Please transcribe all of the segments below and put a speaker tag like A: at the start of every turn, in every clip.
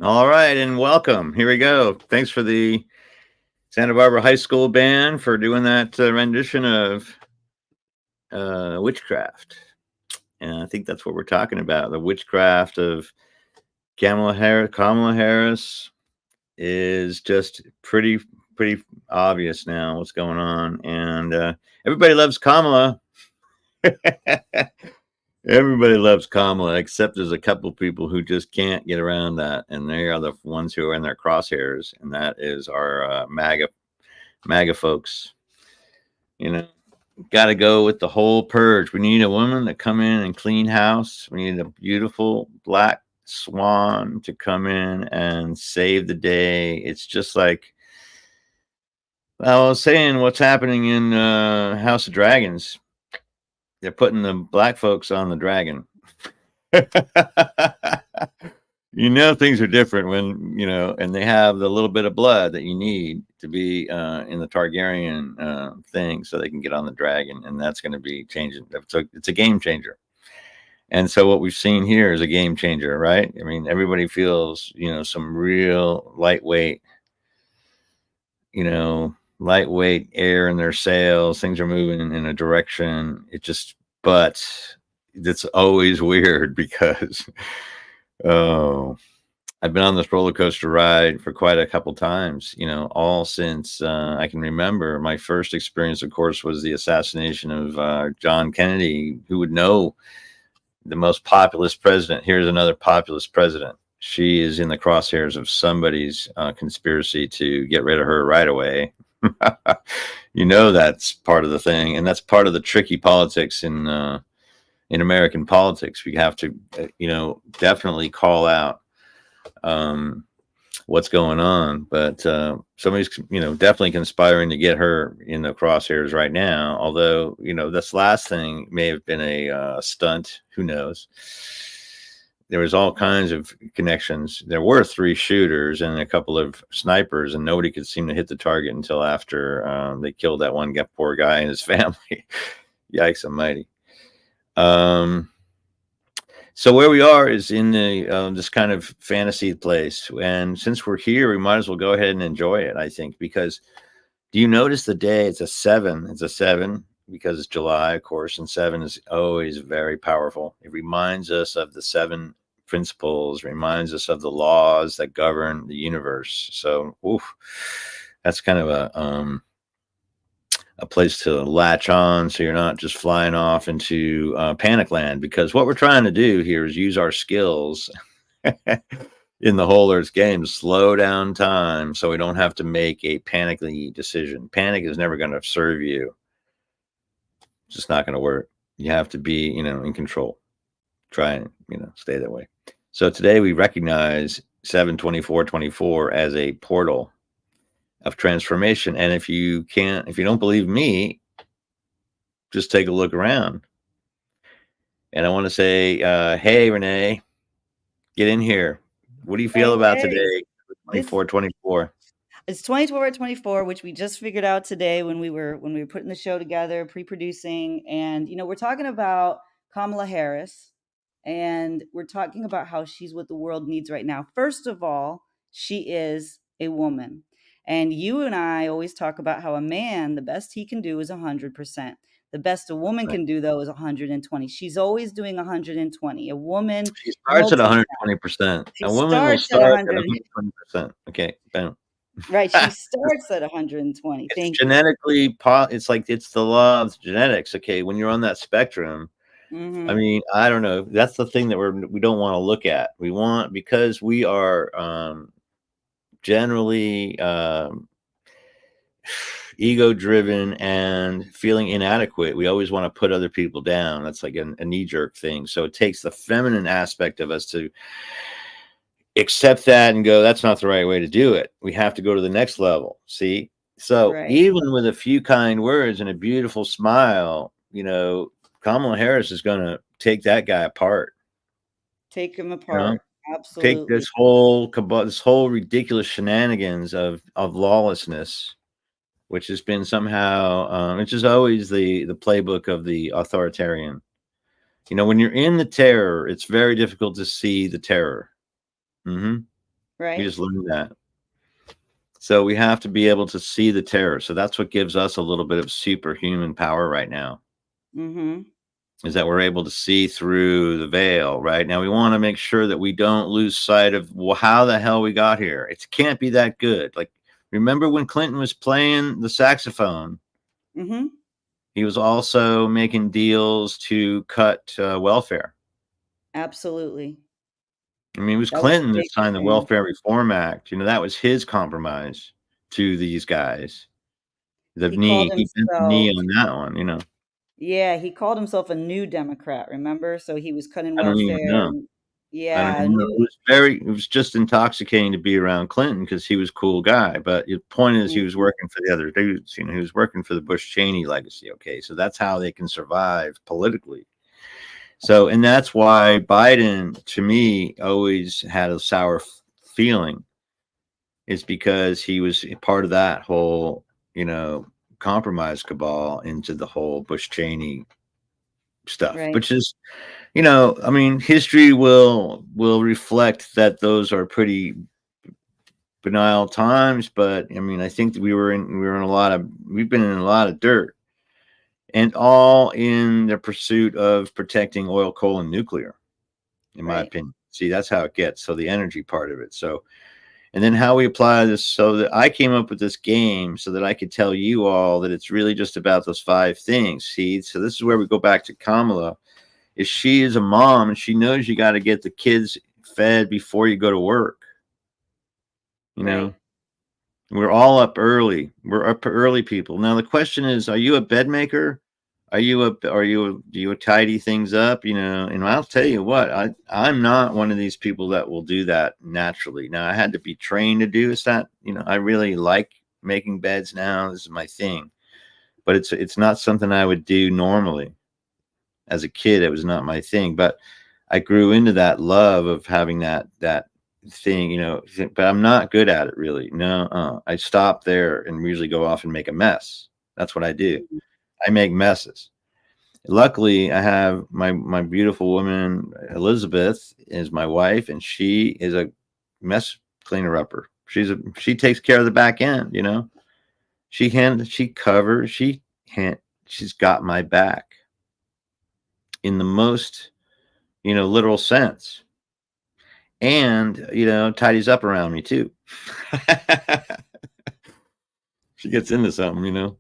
A: All right, and welcome. Here we go. Thanks for the Santa Barbara High School band for doing that rendition of witchcraft. And I think that's what we're talking about. The witchcraft of Kamala Harris. Kamala Harris is just pretty obvious now what's going on, and everybody loves Kamala. Everybody loves Kamala, except there's a couple people who just can't get around that, and they are the ones who are in their crosshairs, and that is our MAGA folks. You know, got to go with the whole purge. We need a woman to come in and clean house. We need a beautiful black swan to come in and save the day. It's just like I was saying, what's happening in House of Dragons. They're putting the black folks on the dragon. Things are different when and they have the little bit of blood that you need to be in the Targaryen thing, so they can get on the dragon, and that's going to be changing. It's a game changer, and so what we've seen here is a game changer, right? I mean, everybody feels some real lightweight air in their sails. Things are moving in a direction. But it's always weird because I've been on this roller coaster ride for quite a couple times, all since I can remember. My first experience, of course, was the assassination of John Kennedy. Who would know the most populist president? Here's another populist president. She is in the crosshairs of somebody's conspiracy to get rid of her right away. That's part of the thing, and that's part of the tricky politics in American politics. We have to, definitely call out what's going on. But somebody's, definitely conspiring to get her in the crosshairs right now. Although, this last thing may have been a stunt. Who knows? There was all kinds of connections. There were 3 shooters and a couple of snipers, and nobody could seem to hit the target until after they killed that one poor guy and his family. Yikes almighty. So where we are is in the this kind of fantasy place, and since we're here, we might as well go ahead and enjoy it, I think, because do you notice the day? It's a 7. It's a 7 because it's July, of course, and 7 is always very powerful. It reminds us of the 7 principles, reminds us of the laws that govern the universe. So, that's kind of a place to latch on, so you're not just flying off into panic land. Because what we're trying to do here is use our skills in the WholEarth game, slow down time, so we don't have to make a panicky decision. Panic is never going to serve you. It's just not going to work. You have to be, in control. Try and, stay that way. So today we recognize 7/24/24 as a portal of transformation. And if you don't believe me, just take a look around. And I want to say, hey, Renee, get in here. What do you feel about today? 24/24.
B: It's 24/24, which we just figured out today when we were putting the show together, pre-producing, and we're talking about Kamala Harris, and we're talking about how she's what the world needs right now. First of all, she is a woman. And you and I always talk about how a man, the best he can do is 100%. The best a woman can do, though, is 120. She's always doing 120. A woman,
A: she starts at 120%. A woman will start at 120%. Okay, bam.
B: Right, she starts at 120.
A: It's genetically, it's like it's the law of genetics. Okay, when you're on that spectrum, I mean, I don't know. That's the thing that we don't want to look at. We want, because we are generally ego-driven and feeling inadequate. We always want to put other people down. That's like a knee-jerk thing. So it takes the feminine aspect of us to accept that and go, that's not the right way to do it. We have to go to the next level. See? So even with a few kind words and a beautiful smile, Kamala Harris is going to take that guy apart.
B: Take him apart. Absolutely.
A: Take this whole ridiculous shenanigans of lawlessness, which has been somehow, which is always the playbook of the authoritarian. When you're in the terror, it's very difficult to see the terror. We
B: Right.
A: just learned that. So we have to be able to see the terror. So that's what gives us a little bit of superhuman power right now,
B: Mm-hmm.
A: is that we're able to see through the veil. Right now, we want to make sure that we don't lose sight of, well, how the hell we got here. It can't be that good. Like, remember when Clinton was playing the saxophone?
B: Mm-hmm.
A: He was also making deals to cut welfare.
B: Absolutely.
A: I mean, it was
B: That was a
A: Clinton that
B: big
A: signed the
B: thing.
A: Welfare Reform Act. That was his compromise to these guys. The
B: He called
A: knee, he bent the knee
B: himself,
A: on that one.
B: yeah, he called himself a new Democrat, remember? So he was cutting
A: I don't even
B: welfare
A: know.
B: and
A: I don't
B: yeah,
A: even know.
B: new.
A: It was just intoxicating to be around Clinton because he was a cool guy. But the point is, he was
B: Mhm.
A: working for the other dudes. He was working for the Bush Cheney legacy. Okay, so that's how they can survive politically. So, and that's why Biden, to me, always had a sour feeling, is because he was part of that whole, compromise cabal into the whole Bush Cheney stuff,
B: Right.
A: which is, I mean, history will reflect that those are pretty banal times, but I mean, I think that we've been in a lot of dirt, and all in the pursuit of protecting oil, coal, and nuclear, in my
B: Right.
A: opinion. See, that's how it gets. So the energy part of it. So, and then how we apply this, so that I came up with this game so that I could tell you all that it's really just about those 5 things. See, so this is where we go back to Kamala. Is she is a mom and she knows you got to get the kids fed before you go to work. You
B: Right.
A: know, we're all up early. We're up early people. Now the question is, are you a bed maker? Do you tidy things up? And I'll tell you what, I'm not one of these people that will do that naturally. Now I had to be trained to do that. I really like making beds now. This is my thing, but it's not something I would do normally. As a kid, it was not my thing, but I grew into that love of having that thing, but I'm not good at it really. No, I stop there and usually go off and make a mess. That's what I do.
B: Mhm.
A: I make messes. Luckily, I have my beautiful woman Elizabeth is my wife, and she is a mess cleaner upper. She takes care of the back end. She covers. She's got my back in the most literal sense, and tidies up around me too. She gets into something.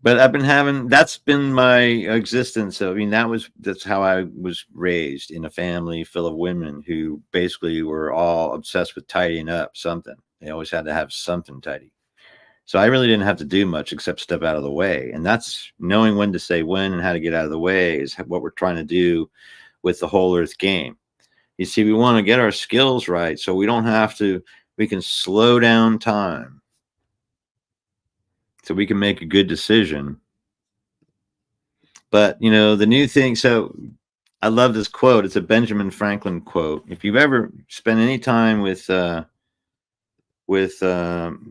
A: But I've been having that's been my existence. So I mean, that's how I was raised, in a family full of women who basically were all obsessed with tidying up something. They always had to have something tidy. So I really didn't have to do much except step out of the way. And that's knowing when to say when and how to get out of the way is what we're trying to do with the WholEarth game. You see, we want to get our skills right so we can slow down time so we can make a good decision. But, the new thing, so I love this quote. It's a Benjamin Franklin quote. If you've ever spent any time with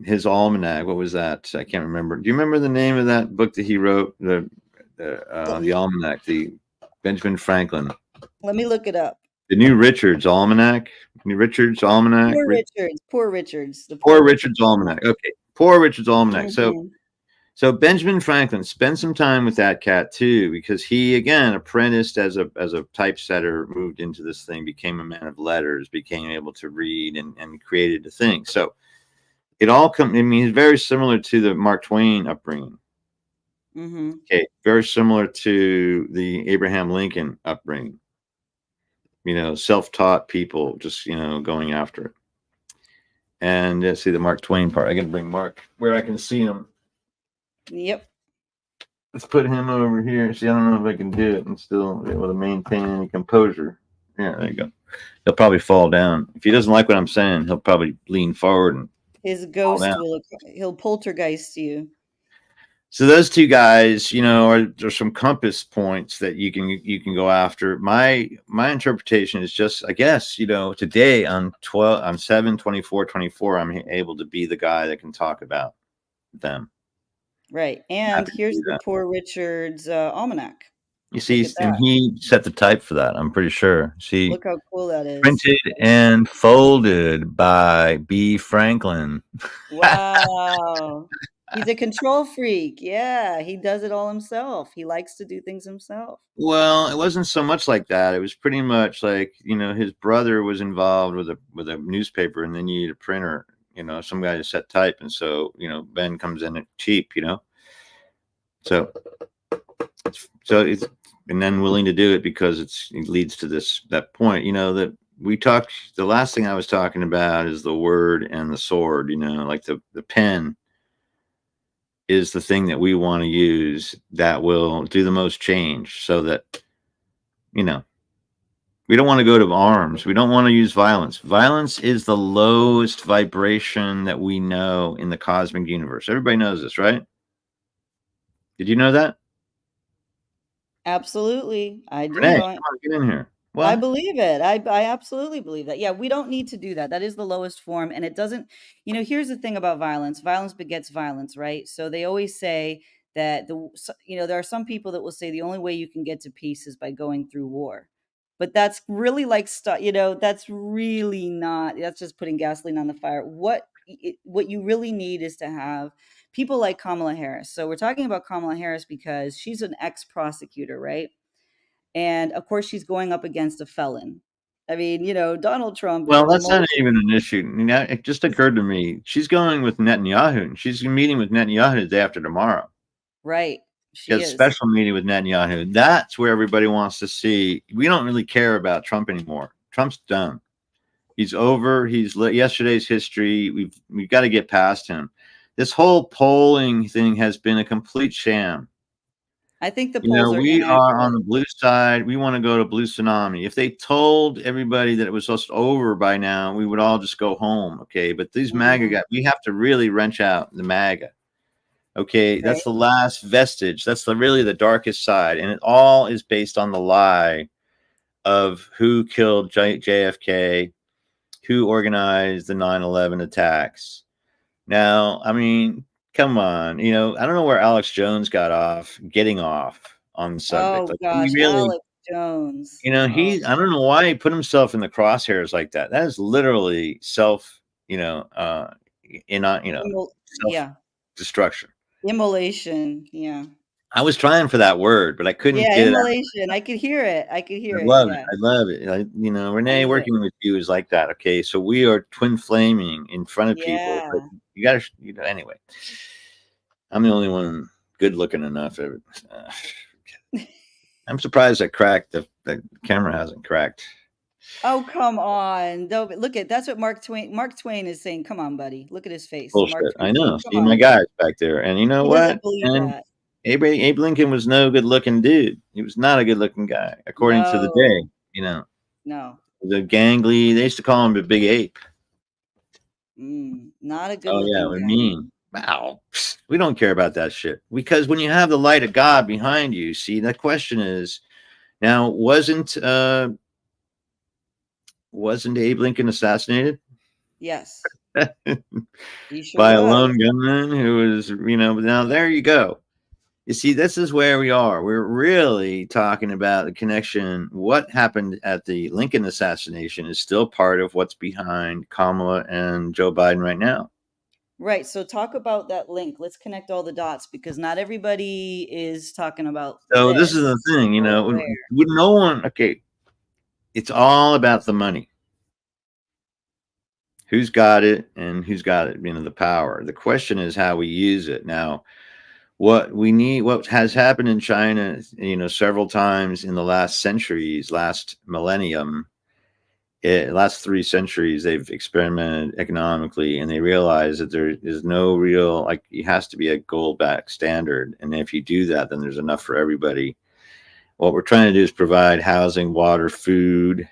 A: his almanac, what was that? I can't remember. Do you remember the name of that book that he wrote?
B: Let,
A: The almanac, the Benjamin Franklin,
B: let me look it up.
A: the New Richard's Almanac, New Richard's Almanac,
B: Poor Richards. Poor Richards. The Poor
A: Poor
B: Richards
A: Richard's
B: almanac.
A: Almanac. Okay, Poor Richard's Almanac. So
B: Hmm.
A: So Benjamin Franklin, spent some time with that cat too, because he again apprenticed as a typesetter, moved into this thing, became a man of letters, became able to read and created a thing. So it all come. I mean, he's very similar to the Mark Twain upbringing.
B: Hmm.
A: Okay, very similar to the Abraham Lincoln upbringing. Self-taught people, just going after it. And let's see the Mark Twain part. I can bring Mark where I can see him.
B: Yep.
A: Let's put him over here. See, I don't know if I can do it and still be able to maintain any composure. Yeah, there you go. He'll probably fall down. If he doesn't like what I'm saying, he'll probably lean forward and
B: His
A: fall
B: ghost
A: down.
B: will, he'll poltergeist you.
A: So those two guys, are some compass points that you can go after. My interpretation is just, I guess, today on 7/24/24, I'm able to be the guy that can talk about them.
B: Right. And
A: Happy to
B: here's
A: do
B: the
A: that.
B: Poor Richards almanac.
A: You
B: Look
A: see,
B: at
A: and
B: that.
A: he set the type for that. I'm pretty sure. See,
B: Look how cool that is.
A: printed and folded by B. Franklin.
B: Wow. He's a control freak. Yeah, he does it all himself. He likes to do things himself.
A: Well, it wasn't so much like that. It was pretty much like, his brother was involved with a newspaper, and then you need a printer, some guy to set type, and so Ben comes in at cheap, so it's and then willing to do it because it leads to that point, that we talked. The last thing I was talking about is the word and the sword, like the pen is the thing that we want to use that will do the most change, so that you know we don't want to go to arms. We don't want to use violence. Violence is the lowest vibration that we know in the cosmic universe. Everybody knows this, right? Did you know that?
B: Absolutely. I do
A: Renee,
B: know
A: come
B: it.
A: on, get in here.
B: I
A: What?
B: believe it. I absolutely believe that. Yeah, we don't need to do that. That is the lowest form, and it doesn't here's the thing about violence. Violence begets violence, right? So they always say that there are some people that will say the only way you can get to peace is by going through war. But that's really like that's really not that's just putting gasoline on the fire. What you really need is to have people like Kamala Harris. So we're talking about Kamala Harris because she's an ex-prosecutor, right? And of course, she's going up against a felon. I mean, Donald Trump is
A: Well,
B: the
A: that's not
B: most
A: even an issue. It just occurred to me. She's going with Netanyahu, and she's meeting with Netanyahu the day after tomorrow.
B: right.
A: She
B: She
A: has a
B: is.
A: special meeting with Netanyahu. That's where everybody wants to see. We don't really care about Trump anymore. Trump's done. He's over. He's yesterday's history. We've got to get past him. This whole polling thing has been a complete sham.
B: I think the polls are
A: We are on
B: inaccurate.
A: the blue side. We want to go to blue tsunami. If they told everybody that it was just over by now, we would all just go home. Okay. But these MAGA
B: Mhm.
A: guys, we have to really wrench out the MAGA. Okay.
B: Right.
A: That's the last vestige. That's really the darkest side. And it all is based on the lie of who killed JFK, who organized the 9/11 attacks. Now, I mean, come on. I don't know where Alex Jones getting off on the subject.
B: Oh
A: Like, he
B: gosh,
A: really,
B: Alex Jones. Oh,
A: I don't know why he put himself in the crosshairs like that. That is literally self, you know, in, self
B: yeah.
A: destruction.
B: Immolation. Yeah.
A: I was trying for that word, but I couldn't
B: Yeah,
A: get it out.
B: immolation. I could hear it. I could
A: I
B: hear it.
A: love it.
B: Yeah.
A: I love it.
B: I
A: Renee,
B: knew it.
A: working with you is like that. Okay. So we are twin flaming in front of people, but
B: Yeah.
A: you got to, anyway, I'm the only one good looking enough. I'm surprised that the camera hasn't cracked.
B: Oh, come on. Don't look at that's what Mark Twain is saying. Come on, buddy. Look at his face. Mark
A: Bullshit. I
B: Twain's saying,
A: know.
B: come
A: See my
B: on.
A: guys back there. And you know
B: He
A: what?
B: doesn't believe
A: And
B: that.
A: Abe Lincoln was no good looking dude. He was not a good looking guy, according to the day.
B: No. No.
A: The gangly, they used to call him the Big Ape.
B: Not a good
A: Oh, yeah.
B: looking
A: I
B: guy.
A: mean, wow. We don't care about that shit. Because when you have the light of God behind you, see, the question is now, wasn't Abe Lincoln assassinated?
B: Yes. He sure
A: By a
B: was.
A: lone gunman who was, now there you go. You see, this is where we are. We're really talking about the connection. What happened at the Lincoln assassination is still part of what's behind Kamala and Joe Biden right now.
B: Right. So talk about that link. Let's connect all the dots because not everybody is talking about
A: So this is the
B: this
A: thing,
B: or
A: would,
B: aware.
A: would no one, okay, it's all about the money. Who's got it and who's got it, the power. The question is how we use it. Now, what has happened in China, several times in the last millennium, last 3 centuries, they've experimented economically, and they realize that there is no real, like, it has to be a gold-backed standard. And if you do that, then there's enough for everybody. What we're trying to do is provide housing, water, food,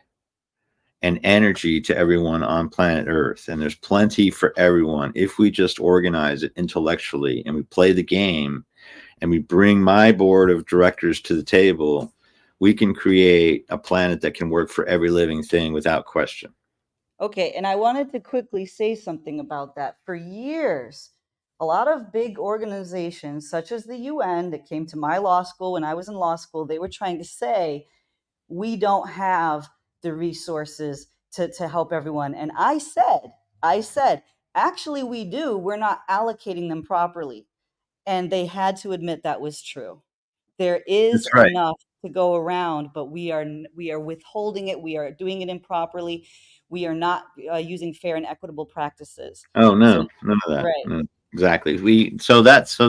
A: and energy to everyone on planet Earth. And there's plenty for everyone if we just organize it intellectually and we play the game and we bring my board of directors to the table. We can create a planet that can work for every living thing without question.
B: Okay, and I wanted to quickly say something about that. For years, a lot of big organizations, such as the UN, that came to my law school when I was in law school, they were trying to say, we don't have the resources to help everyone. And I said, actually, we do. We're not allocating them properly. And they had to admit that was true. There is
A: That's right.
B: enough to go around, but we are withholding it. We are doing it improperly. We are not using fair and equitable practices.
A: Oh
B: So,
A: no, none of that.
B: right,
A: No, exactly. So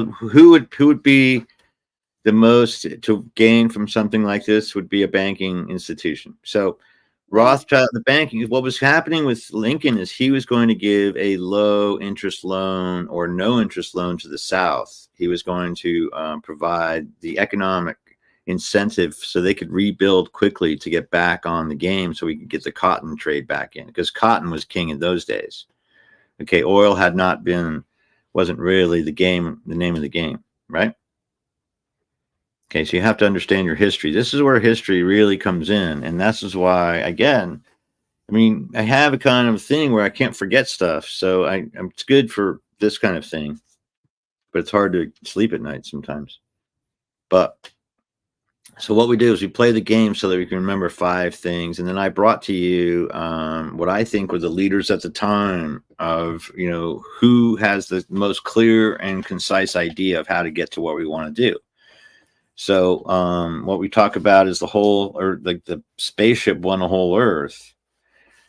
A: who would be the most to gain from something like this would be a banking institution. So
B: right,
A: Rothschild, the banking, what was happening with Lincoln is he was going to give a low interest loan or no interest loan to the South. He was going to provide the economic incentive so they could rebuild quickly to get back on the game so we could get the cotton trade back in because cotton was king in those days. Okay, oil had not been, wasn't really the name of the game, right? Okay, so you have to understand your history. This is where history really comes in. And this is why, again, I mean, I have a kind of thing where I can't forget stuff. So it's good for this kind of thing, but it's hard to sleep at night sometimes. But so what we do is we play the game so that we can remember 5 things. And then I brought to you what I think were the leaders at the time of, who has the most clear and concise idea of how to get to what we want to do. So what we talk about is the whole, or like the spaceship won a whole Earth.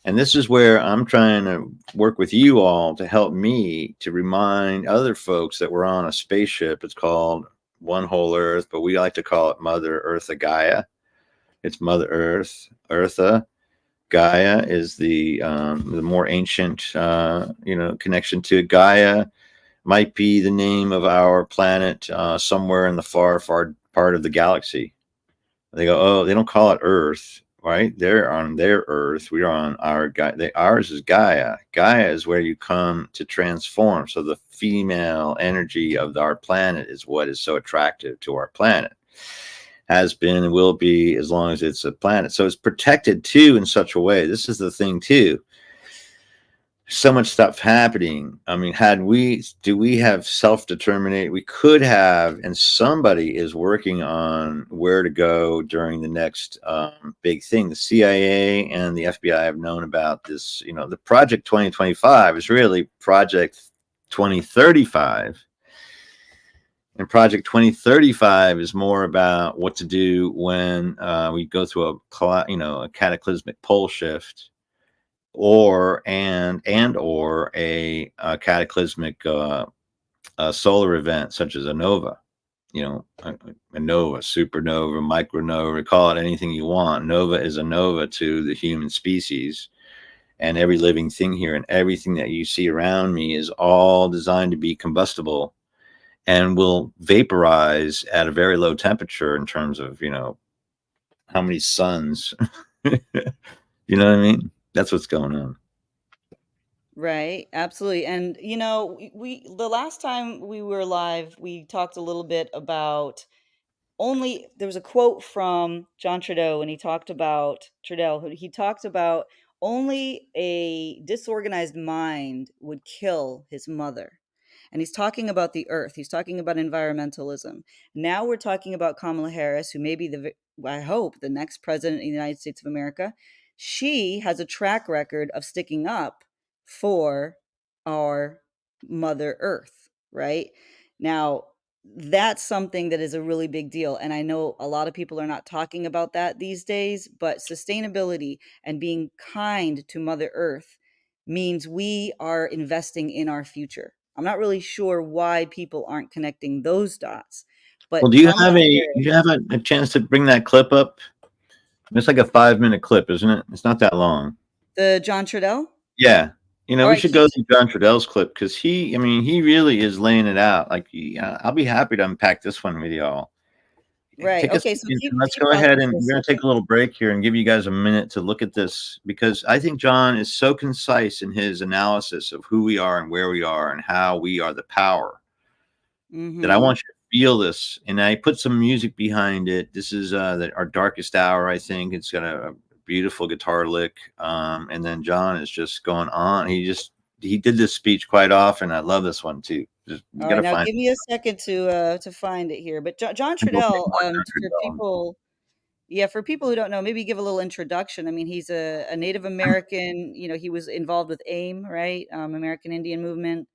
A: And this is where I'm trying to work with you all to help me to remind other folks that we're on a spaceship. It's called One Whole Earth, but we like to call it Mother Eartha Gaia. It's Mother Earth, Eartha. Gaia is the more ancient, connection to it. Gaia might be the name of our planet somewhere in the far, far part of the galaxy. They go, oh, they don't call it Earth, right? They're on their Earth. We're on our Gaia. Ours is Gaia. Gaia is where you come to transform. So the female energy of our planet is what is so attractive to our planet. Has been and will be as long as it's a planet. So it's protected too in such a way. This is the thing too. So much stuff happening. I mean, do we have self-determinate? We could have, and somebody is working on where to go during the next big thing. The CIA and the FBI have known about this. The Project 2025 is really Project 2035. And Project 2035 is more about what to do when we go through a cataclysmic pole shift or a cataclysmic solar event such as a nova, a nova, supernova, micronova, call it anything you want. Nova is a nova to the human species and every living thing here, and everything that you see around me is all designed to be combustible and will vaporize at a very low temperature in terms of, how many suns. You know what I mean? That's what's going on.
B: right. Absolutely. And we the last time we were live, we talked a little bit about there was a quote from John Trudeau, and he talked about only a disorganized mind would kill his mother. And he's talking about the earth. He's talking about environmentalism. Now we're talking about Kamala Harris, who may be I hope, the next president of the United States of America. She has a track record of sticking up for our Mother Earth, right? Now, that's something that is a really big deal. And I know a lot of people are not talking about that these days, but sustainability and being kind to Mother Earth means we are investing in our future. I'm not really sure why people aren't connecting those dots,
A: Well,
B: but
A: do you have
B: Kamala Harris,
A: a chance to bring that clip up? It's like a 5-minute clip, isn't it? It's not that long.
B: the John Trudell.
A: Yeah.
B: All
A: We
B: right,
A: should go through John Trudell's clip because he really is laying it out. Like, I'll be happy to unpack this one with y'all.
B: right.
A: Take a
B: Okay, so
A: second,
B: keep
A: and let's
B: keep
A: go ahead
B: talking
A: and
B: for a
A: we're going to take
B: second.
A: a little break here and give you guys a minute to look at this because I think John is so concise in his analysis of who we are and where we are and how we are the power that I
B: Mm-hmm.
A: want you to feel this. And I put some music behind it. This is our darkest hour, I think. It's got a beautiful guitar lick. And then John is just going on. He did this speech quite often. I love this one too. You
B: All
A: got
B: right,
A: to
B: now
A: find
B: give me a second to find it here. But John Trudell, for people, yeah, for people who don't know, maybe give a little introduction. I mean, he's a Native American. You know, he was involved with AIM, right? American Indian Movement.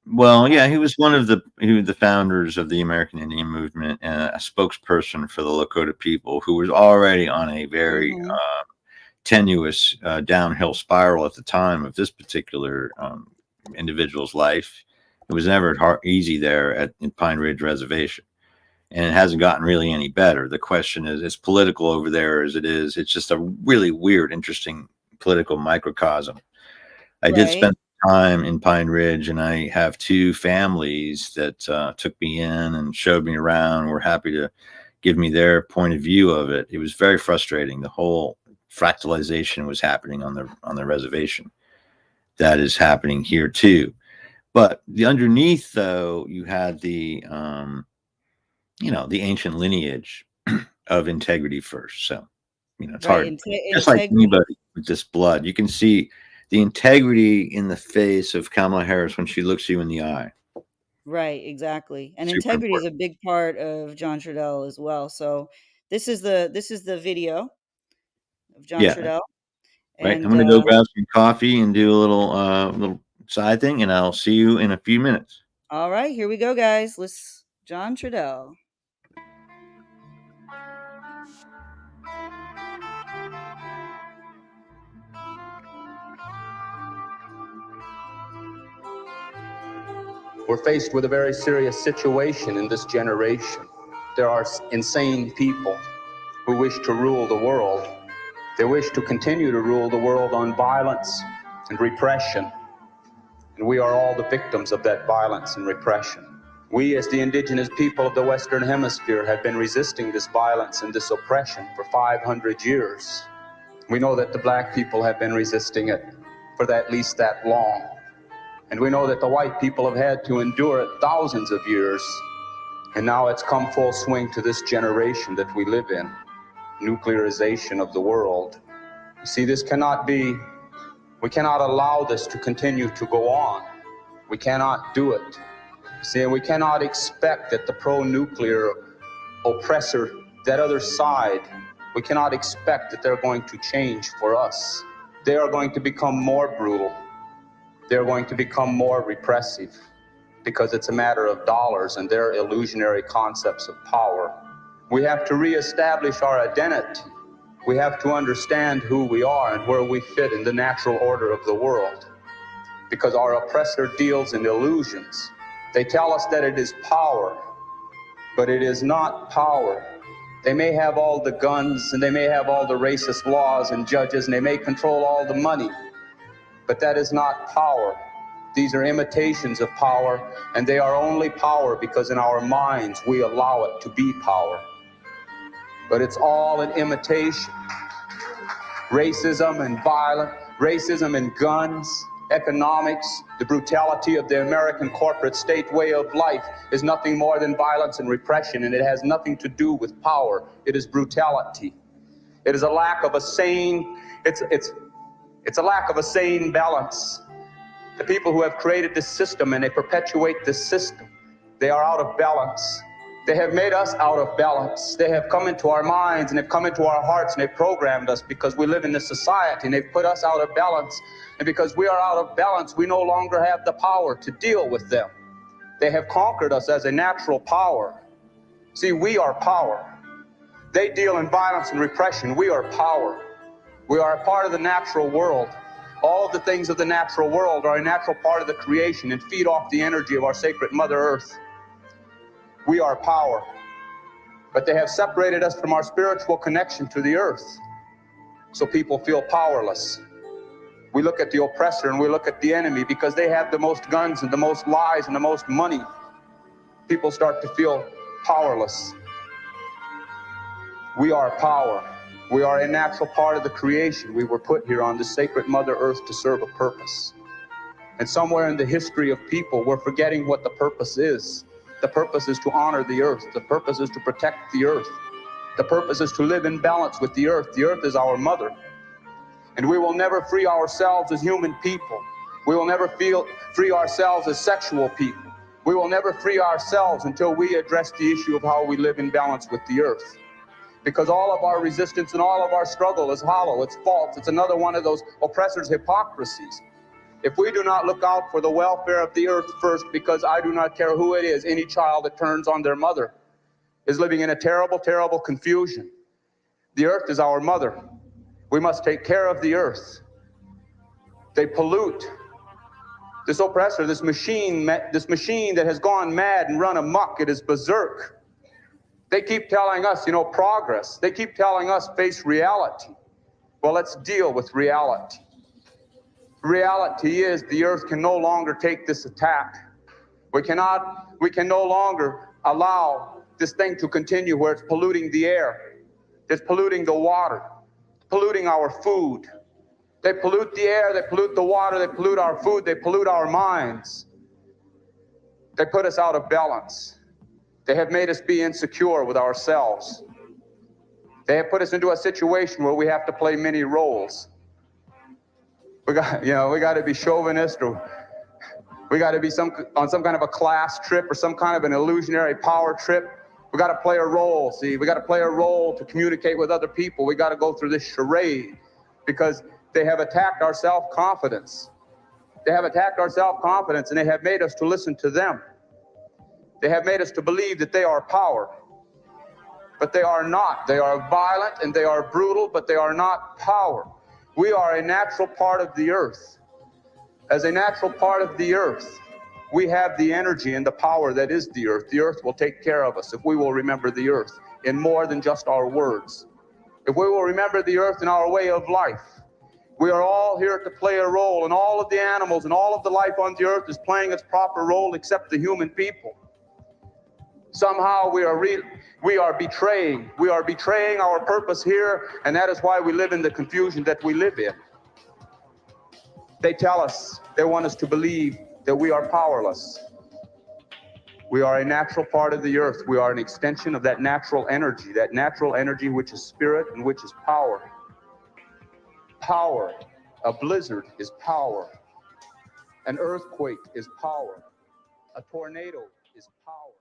A: Well, yeah, he was the founders of the American Indian Movement and a spokesperson for the Lakota people, who was already on a very
B: Mhm.
A: tenuous downhill spiral at the time of this particular individual's life. It was never easy there in Pine Ridge Reservation, and it hasn't gotten really any better. The question is, it's political over there as it is. It's just a really weird, interesting political microcosm. I did
B: Right.
A: spend time in Pine Ridge, and I have two families that took me in and showed me around. Were happy to give me their point of view of it. It was very frustrating. The whole fractalization was happening on the reservation. That is happening here too. But the underneath, though, you had the ancient lineage of integrity first. So, it's
B: Right.
A: hard. Just like
B: Integrity.
A: anybody with this blood, you can see the integrity in the face of Kamala Harris when she looks you in the eye.
B: Right, exactly. And
A: Super
B: integrity is
A: important.
B: a big part of John Trudell as well. So this is the video of John
A: Yeah,
B: Trudell.
A: right. I'm
B: And
A: gonna go grab some coffee and do a little side thing, and I'll see you in a few minutes.
B: all right, here we go, guys. Let's John Trudell.
C: We're faced with a very serious situation in this generation. There are insane people who wish to rule the world. They wish to continue to rule the world on violence and repression. And we are all the victims of that violence and repression. We, as the indigenous people of the Western Hemisphere, have been resisting this violence and this oppression for 500 years. We know that the black people have been resisting it for at least that long. And we know that the white people have had to endure it thousands of years. And now it's come full swing to this generation that we live in. Nuclearization of the world. You see, we cannot allow this to continue to go on. We cannot do it. See, and we cannot expect that the pro-nuclear oppressor, that other side, we cannot expect that they're going to change for us. They are going to become more brutal. They're going to become more repressive because it's a matter of dollars and their illusionary concepts of power. We have to reestablish our identity. We have to understand who we are and where we fit in the natural order of the world, because our oppressor deals in illusions. They tell us that it is power, but it is not power. They may have all the guns and they may have all the racist laws and judges and they may control all the money, but that is not power. These are imitations of power, and they are only power because in our minds we allow it to be power. But it's all an imitation. Racism and violence, racism and guns, economics, the brutality of the American corporate state way of life is nothing more than violence and repression, and it has nothing to do with power. It is brutality. It is a lack of a sane, it's a lack of a sane balance. The people who have created this system and they perpetuate this system, they are out of balance. They have made us out of balance. They have come into our minds and they've come into our hearts and they've programmed us because we live in this society, and they've put us out of balance. And because we are out of balance, we no longer have the power to deal with them. They have conquered us as a natural power. See, we are power. They deal in violence and repression. We are power. We are a part of the natural world. All of the things of the natural world are a natural part of the creation and feed off the energy of our sacred Mother Earth. We are power. But they have separated us from our spiritual connection to the earth, so people feel powerless. We look at the oppressor and we look at the enemy because they have the most guns and the most lies and the most money. People start to feel powerless. We are power. We are a natural part of the creation. We were put here on the sacred Mother Earth to serve a purpose. And somewhere in the history of people, we're forgetting what the purpose is. The purpose is to honor the earth. The purpose is to protect the earth. The purpose is to live in balance with the earth. The earth is our mother. And we will never free ourselves as human people. We will never free ourselves as sexual people. We will never free ourselves until we address the issue of how we live in balance with the earth. Because all of our resistance and all of our struggle is hollow, it's false, it's another one of those oppressors' hypocrisies. If we do not look out for the welfare of the earth first, because I do not care who it is, any child that turns on their mother is living in a terrible, terrible confusion. The earth is our mother. We must take care of the earth. They pollute. This oppressor, this machine that has gone mad and run amok, it is berserk. They keep telling us, progress. They keep telling us face reality. Well, let's deal with reality. Reality is the earth can no longer take this attack. We can no longer allow this thing to continue where it's polluting the air, it's polluting the water, polluting our food. They pollute the air, they pollute the water, they pollute our food, they pollute our minds. They put us out of balance. They have made us be insecure with ourselves. They have put us into a situation where we have to play many roles. We got to be chauvinist, or we got to be on some kind of a class trip or some kind of an illusionary power trip. We got to play a role. See, we got to play a role to communicate with other people. We got to go through this charade because they have attacked our self-confidence. They have attacked our self-confidence, and they have made us to listen to them. They have made us to believe that they are power, but they are not. They are violent and they are brutal, but they are not power. We are a natural part of the earth. As a natural part of the earth, we have the energy and the power that is the earth. The earth will take care of us if we will remember the earth in more than just our words. If we will remember the earth in our way of life. We are all here to play a role, and all of the animals and all of the life on the earth is playing its proper role except the human people. Somehow we are betraying our purpose here, and that is why we live in the confusion that we live in. They tell us, they want us to believe that we are powerless. We are a natural part of the earth. We are an extension of that natural energy which is spirit and which is power. Power. A blizzard is power. An earthquake is power. A tornado is power.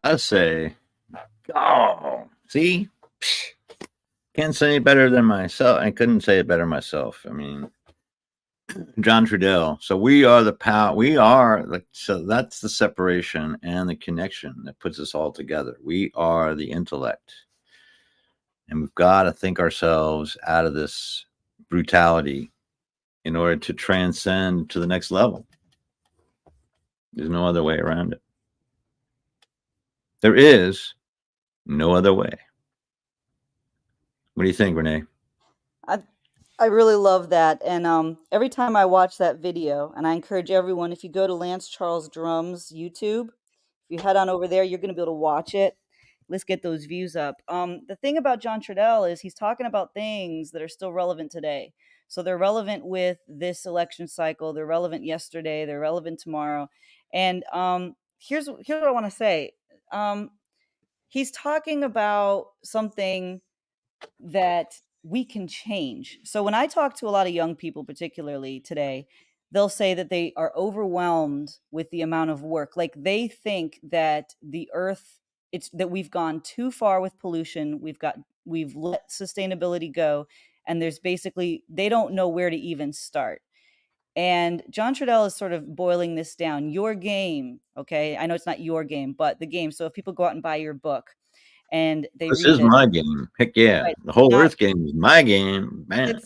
A: I say, oh, see, can't say it better than myself. I couldn't say it better myself. I mean, John Trudell. So we are the power. So that's the separation and the connection that puts us all together. We are the intellect. And we've got to think ourselves out of this brutality in order to transcend to the next level. There's no other way around it. There is no other way. What do you think, Renee?
B: I really love that. And every time I watch that video, and I encourage everyone, if you go to Lance Charles Drum's YouTube, if you head on over there, you're going to be able to watch it. Let's get those views up. The thing about John Trudell is he's talking about things that are still relevant today. So they're relevant with this election cycle. They're relevant yesterday. They're relevant tomorrow. And here's what I want to say. He's talking about something that we can change. So when I talk to a lot of young people, particularly today, they'll say that they are overwhelmed with the amount of work. Like they think that the earth, it's that we've gone too far with pollution. We've let sustainability go. And there's basically, they don't know where to even start. And John Trudell is sort of boiling this down. Your game, okay? I know it's not your game, but the game. So if people go out and buy your book, and they
A: This
B: read
A: is
B: it.
A: my game. Heck yeah.
B: Right.
A: The whole Earth game is my game. Man.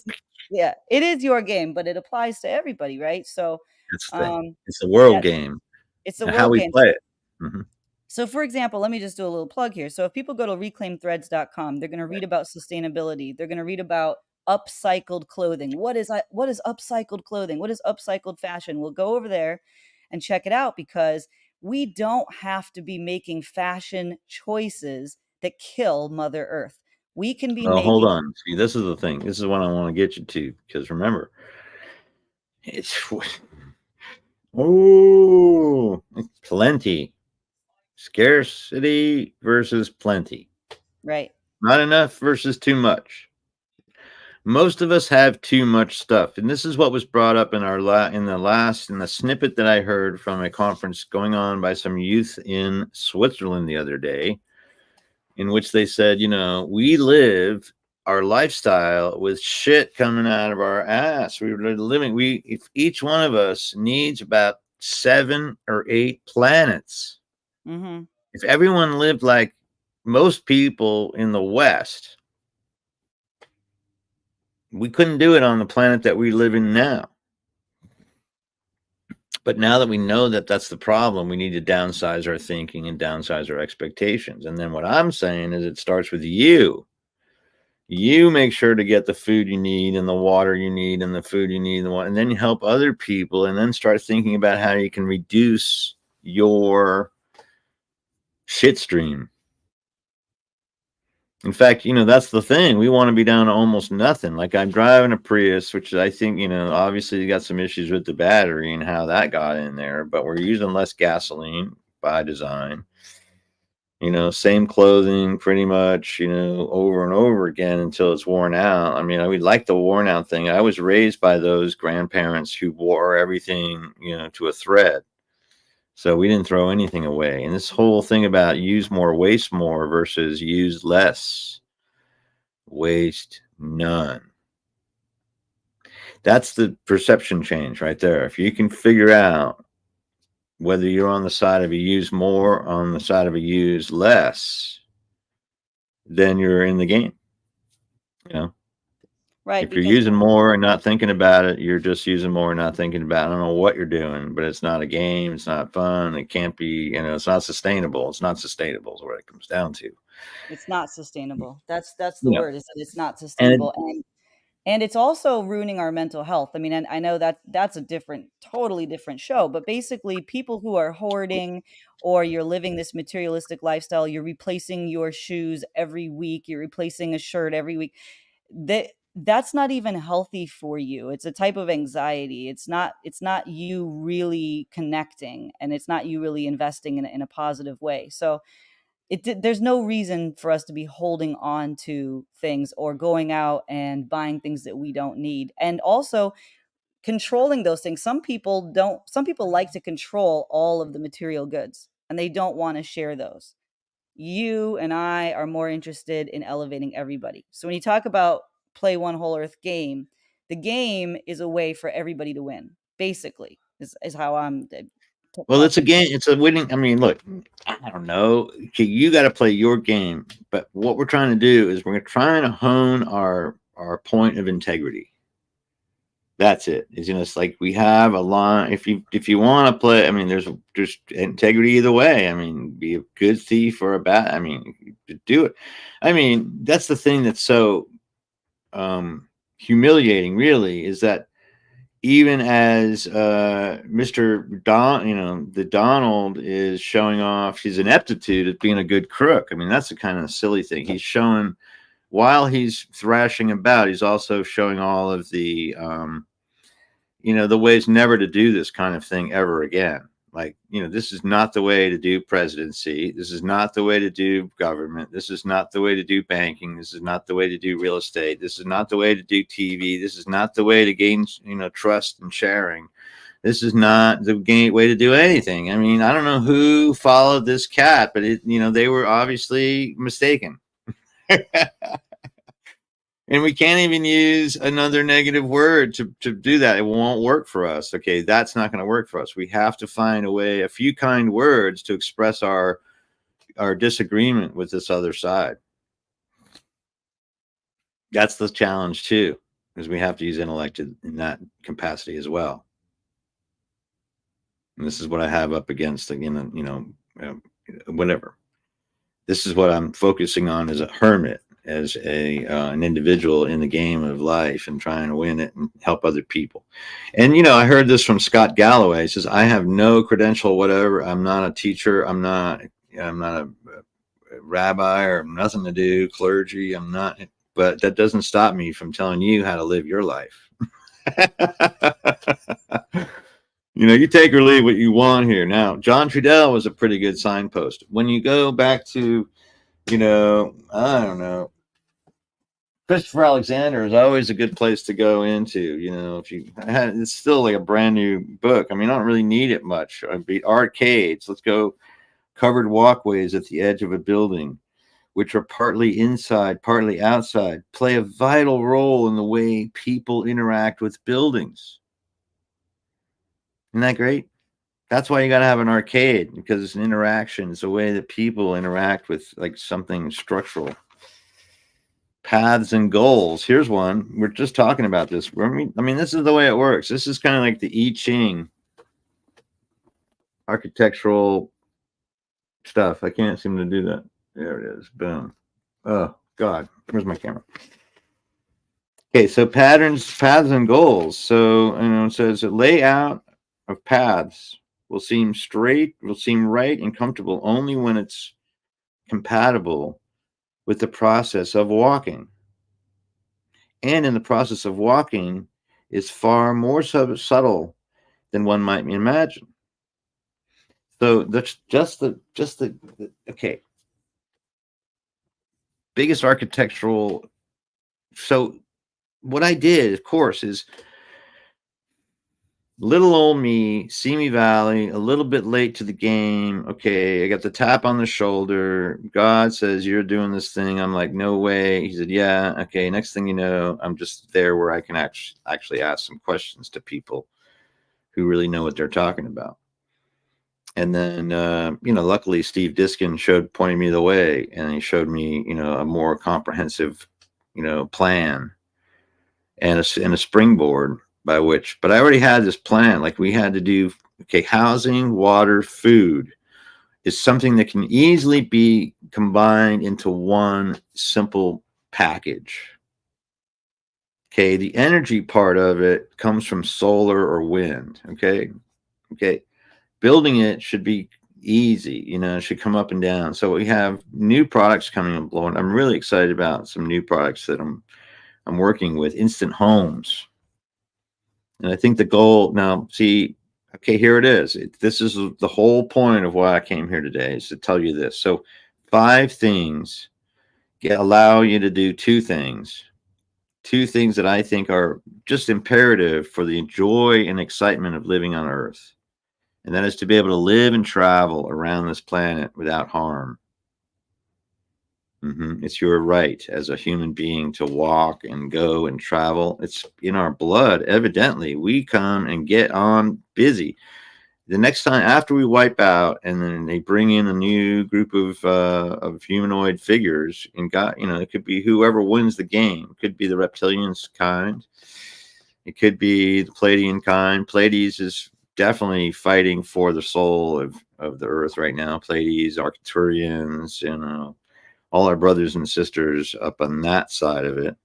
B: Yeah, it is your game, but it applies to everybody, right? So
A: it's the world game.
B: It's the
A: and
B: world
A: how we
B: game.
A: play it. Mm-hmm.
B: So for example, let me just do a little plug here. So if people go to reclaimthreads.com, they're going to read about sustainability. They're going to read about upcycled clothing. What is upcycled clothing? What is upcycled fashion? We'll go over there and check it out because we don't have to be making fashion choices that kill Mother Earth. We can be making...
A: Hold on. See, this is the thing. This is what I want to get you to, because remember, it's plenty. Scarcity versus plenty.
B: Right.
A: Not enough versus too much. Most of us have too much stuff, and this is what was brought up in our in the snippet that I heard from a conference going on by some youth in Switzerland the other day, in which they said, we live our lifestyle with shit coming out of our ass. We were living. If each one of us needs about 7 or 8 planets.
B: Mm-hmm.
A: If everyone lived like most people in the West, we couldn't do it on the planet that we live in now. But now that we know that that's the problem, we need to downsize our thinking and downsize our expectations. And then what I'm saying is it starts with you. You make sure to get the food you need and the water you need and the food you need and then you help other people, and then start thinking about how you can reduce your shit stream. In fact, that's the thing. We want to be down to almost nothing. Like, I'm driving a Prius, which I think, obviously you got some issues with the battery and how that got in there, but we're using less gasoline by design. Same clothing pretty much, over and over again until it's worn out. I mean, I would like the worn out thing. I was raised by those grandparents who wore everything, to a thread. So we didn't throw anything away. And this whole thing about use more, waste more versus use less, waste none. That's the perception change right there. If you can figure out whether you're on the side of a use more, on the side of a use less, then you're in the game.
B: Right.
A: If you're using more and not thinking about it, you're just using more and not thinking about it. I don't know what you're doing, but it's not a game. It's not fun. It can't be, it's not sustainable. It's not sustainable is what it comes down to.
B: It's not sustainable. That's the word, is that it's not sustainable. And it's also ruining our mental health. I mean, and I know that that's a totally different show, but basically people who are hoarding, or you're living this materialistic lifestyle, you're replacing your shoes every week, you're replacing a shirt every week. That's not even healthy for you. It's a type of anxiety. It's not you really connecting, and it's not you really investing in a positive way. So there's no reason for us to be holding on to things or going out and buying things that we don't need. And also controlling those things. Some people like to control all of the material goods, and they don't want to share those. You and I are more interested in elevating everybody. So when you talk about play one WholEarth game, the game is a way for everybody to win, basically, is how I'm.
A: Well, it's a game. It's a winning. I mean, look, I don't know. Okay, you got to play your game. But what we're trying to do is we're trying to hone our point of integrity. That's it. It's like we have a line. If you want to play, I mean, there's integrity either way. I mean, be a good thief or a bad. I mean, do it. I mean, that's the thing that's so humiliating, really, is that even as Mr. the Donald is showing off his ineptitude at being a good crook. I mean, that's the kind of silly thing. He's showing, while he's thrashing about, he's also showing all of the, the ways never to do this kind of thing ever again. Like, this is not the way to do presidency. This is not the way to do government. This is not the way to do banking. This is not the way to do real estate. This is not the way to do TV. This is not the way to gain, trust and sharing. This is not the way to do anything. I mean, I don't know who followed this cat, but they were obviously mistaken. And we can't even use another negative word to do that. It won't work for us. Okay, that's not going to work for us. We have to find a few kind words to express our disagreement with this other side. That's the challenge too, because we have to use intellect in that capacity as well. And this is what I have up against, whatever. This is what I'm focusing on as a hermit, as an individual in the game of life, and trying to win it and help other people. And I heard this from Scott Galloway. He says, I have no credential, whatever. I'm not a teacher. I'm not a rabbi, or nothing to do clergy. I'm not, but that doesn't stop me from telling you how to live your life. You take or leave what you want here. Now, John Trudell was a pretty good signpost. When you go back to, I don't know, Christopher Alexander is always a good place to go into. You know, if you had, it's still like a brand new book. I mean, I don't really need it much. I'd be arcades. Let's go. Covered walkways at the edge of a building, which are partly inside, partly outside, play a vital role in the way people interact with buildings. Isn't that great? That's why you got to have an arcade, because it's an interaction. It's a way that people interact with like something structural. Paths and goals. Here's one. We're just talking about this. I mean, this is the way it works. This is kind of like the I Ching architectural stuff. I can't seem to do that. There it is. Boom. Oh, God. Where's my camera? Okay, so patterns, paths, and goals. So, it says a layout of paths will seem straight, will seem right and comfortable only when it's compatible with the process of walking. And in the process of walking is far more subtle than one might imagine. So that's just the okay. Biggest architectural. So what I did, of course, is little old me, Simi Valley, a little bit late to the game. Okay, I got the tap on the shoulder. God says, you're doing this thing. I'm like, no way. He said, yeah. Okay, next thing you know, I'm just there where I can actually ask some questions to people who really know what they're talking about. And then, luckily Steve Diskin pointed me the way, and he showed me, a more comprehensive, plan and a springboard by which, but I already had this plan. Like we had to do, okay, housing, water, food is something that can easily be combined into one simple package. Okay, the energy part of it comes from solar or wind. Okay, building it should be easy, it should come up and down. So we have new products coming along. I'm really excited about some new products that I'm working with. Instant homes. And I think the goal now, see, okay, here it is. This is the whole point of why I came here today, is to tell you this. So 5 things allow you to do 2 things. 2 things that I think are just imperative for the joy and excitement of living on Earth. And that is to be able to live and travel around this planet without harm. It's your right as a human being to walk and go and travel. It's in our blood. Evidently, we come and get on busy. The next time after we wipe out, and then they bring in a new group of humanoid figures, and it could be whoever wins the game. It could be the reptilians kind. It could be the Pleiadian kind. Pleiades is definitely fighting for the soul of the Earth right now. Pleiades, Arcturians, all our brothers and sisters up on that side of it.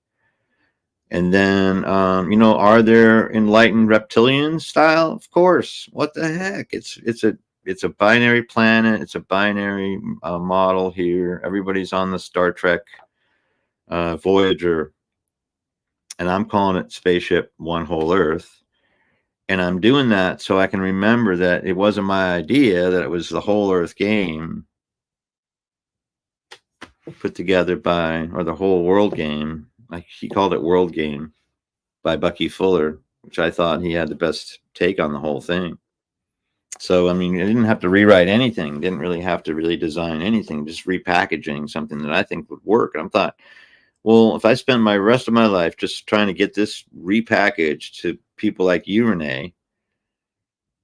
A: And then, are there enlightened reptilian style? Of course. What the heck? It's a binary planet. It's a binary model here. Everybody's on the Star Trek Voyager, and I'm calling it Spaceship One Whole Earth. And I'm doing that so I can remember that it wasn't my idea, that it was the WholEarth Game put together by, or the Whole World Game. He called it World Game, by Bucky Fuller, which I thought he had the best take on the whole thing. So, I mean, I didn't have to rewrite anything. Didn't really have to really design anything, just repackaging something that I think would work. And I thought, well, if I spend my rest of my life just trying to get this repackaged to people like you, Renee,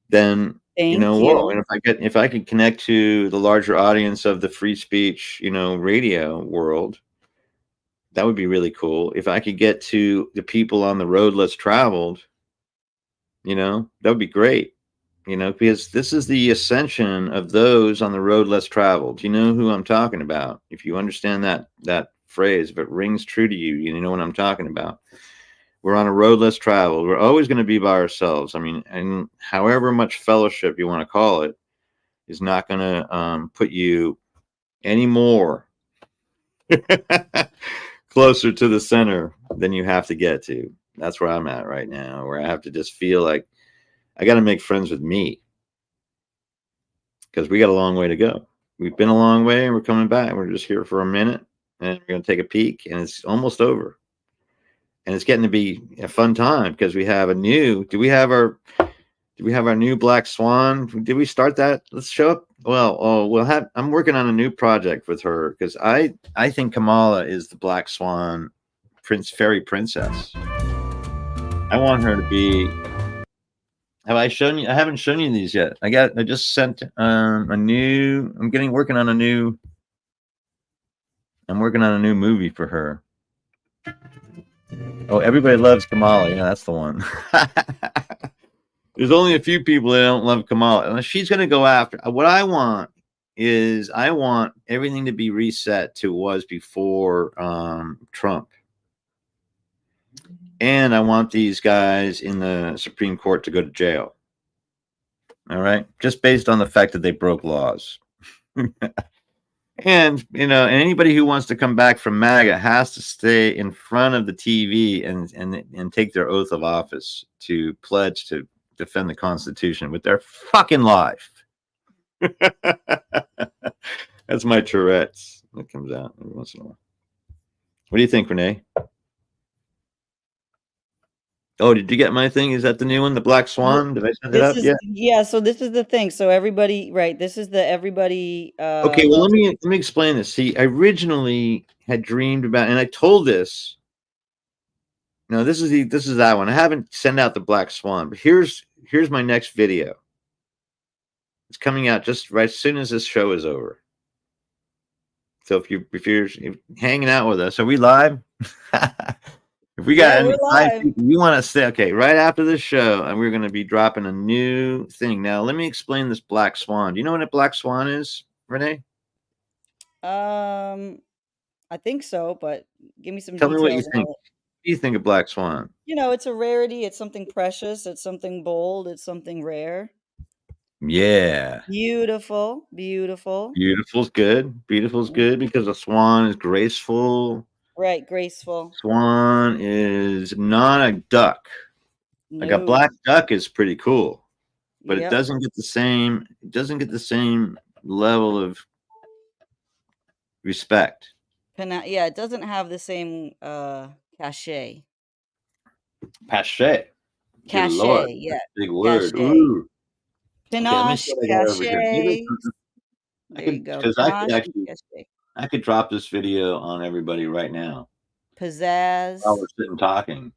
A: then whoa. And if I could connect to the larger audience of the free speech, radio world, that would be really cool. If I could get to the people on the road less traveled, that would be great. Because this is the ascension of those on the road less traveled. You know who I'm talking about. If you understand that phrase, if it rings true to you, you know what I'm talking about. We're on a road less traveled. We're always going to be by ourselves. I mean, and however much fellowship you want to call it is not going to put you any more closer to the center than you have to get to. That's where I'm at right now, where I have to just feel like I got to make friends with me, because we got a long way to go. We've been a long way, and we're coming back. We're just here for a minute, and we're going to take a peek, and it's almost over. and it's getting to be a fun time because we have a new. Do we have our new Black Swan? Did we start that? Let's show up. Well, we'll have. I'm working on a new project with her because I think Kamala is the Black Swan, fairy princess. I want her to be. Have I shown you? I haven't shown you these yet. I just sent a new. Working on a new. I'm working on a new movie for her. Oh, everybody loves Kamala. Yeah, that's the one. There's only a few people that don't love Kamala. And she's going to go after. What I want is everything to be reset to what was before Trump. And I want these guys in the Supreme Court to go to jail. All right? Just based on the fact that they broke laws. And, and anybody who wants to come back from MAGA has to stay in front of the TV and take their oath of office to pledge to defend the Constitution with their fucking life. That's my Tourette's. That comes out every once in a while. What do you think, Renee? Oh, did you get my thing? Is that the new one, the Black Swan? Did I send it up?
B: Yeah. So this is the thing. So everybody, right? This is the everybody.
A: Okay. Well, let me explain this. See, I originally had dreamed about, and I told this. No, this is that one. I haven't sent out the Black Swan, but here's my next video. It's coming out just right as soon as this show is over. So if you're hanging out with us, are we live? If we got any live people, you want to stay, okay, right after this show, and we're going to be dropping a new thing. Now, let me explain this Black Swan. Do you know what a Black Swan is, Renee?
B: I think so, but give me some
A: Tell
B: details.
A: me what you think. What do you think of Black Swan?
B: It's a rarity. It's something precious. It's something bold. It's something rare.
A: Yeah.
B: Beautiful.
A: Beautiful's good. Beautiful's good because a swan is graceful.
B: Right, graceful.
A: Swan is not a duck.
B: No.
A: Like a black duck is pretty cool, but it doesn't get the same. It doesn't get the same level of respect.
B: Yeah, it doesn't have the same cachet.
A: Cachet.
B: Cachet.
A: Lord,
B: yeah.
A: Big word.
B: Cachet.
A: Ooh.
B: Panache. Cachet. There you go.
A: Because I could drop this video on everybody right now.
B: Pizzazz.
A: While we're sitting talking.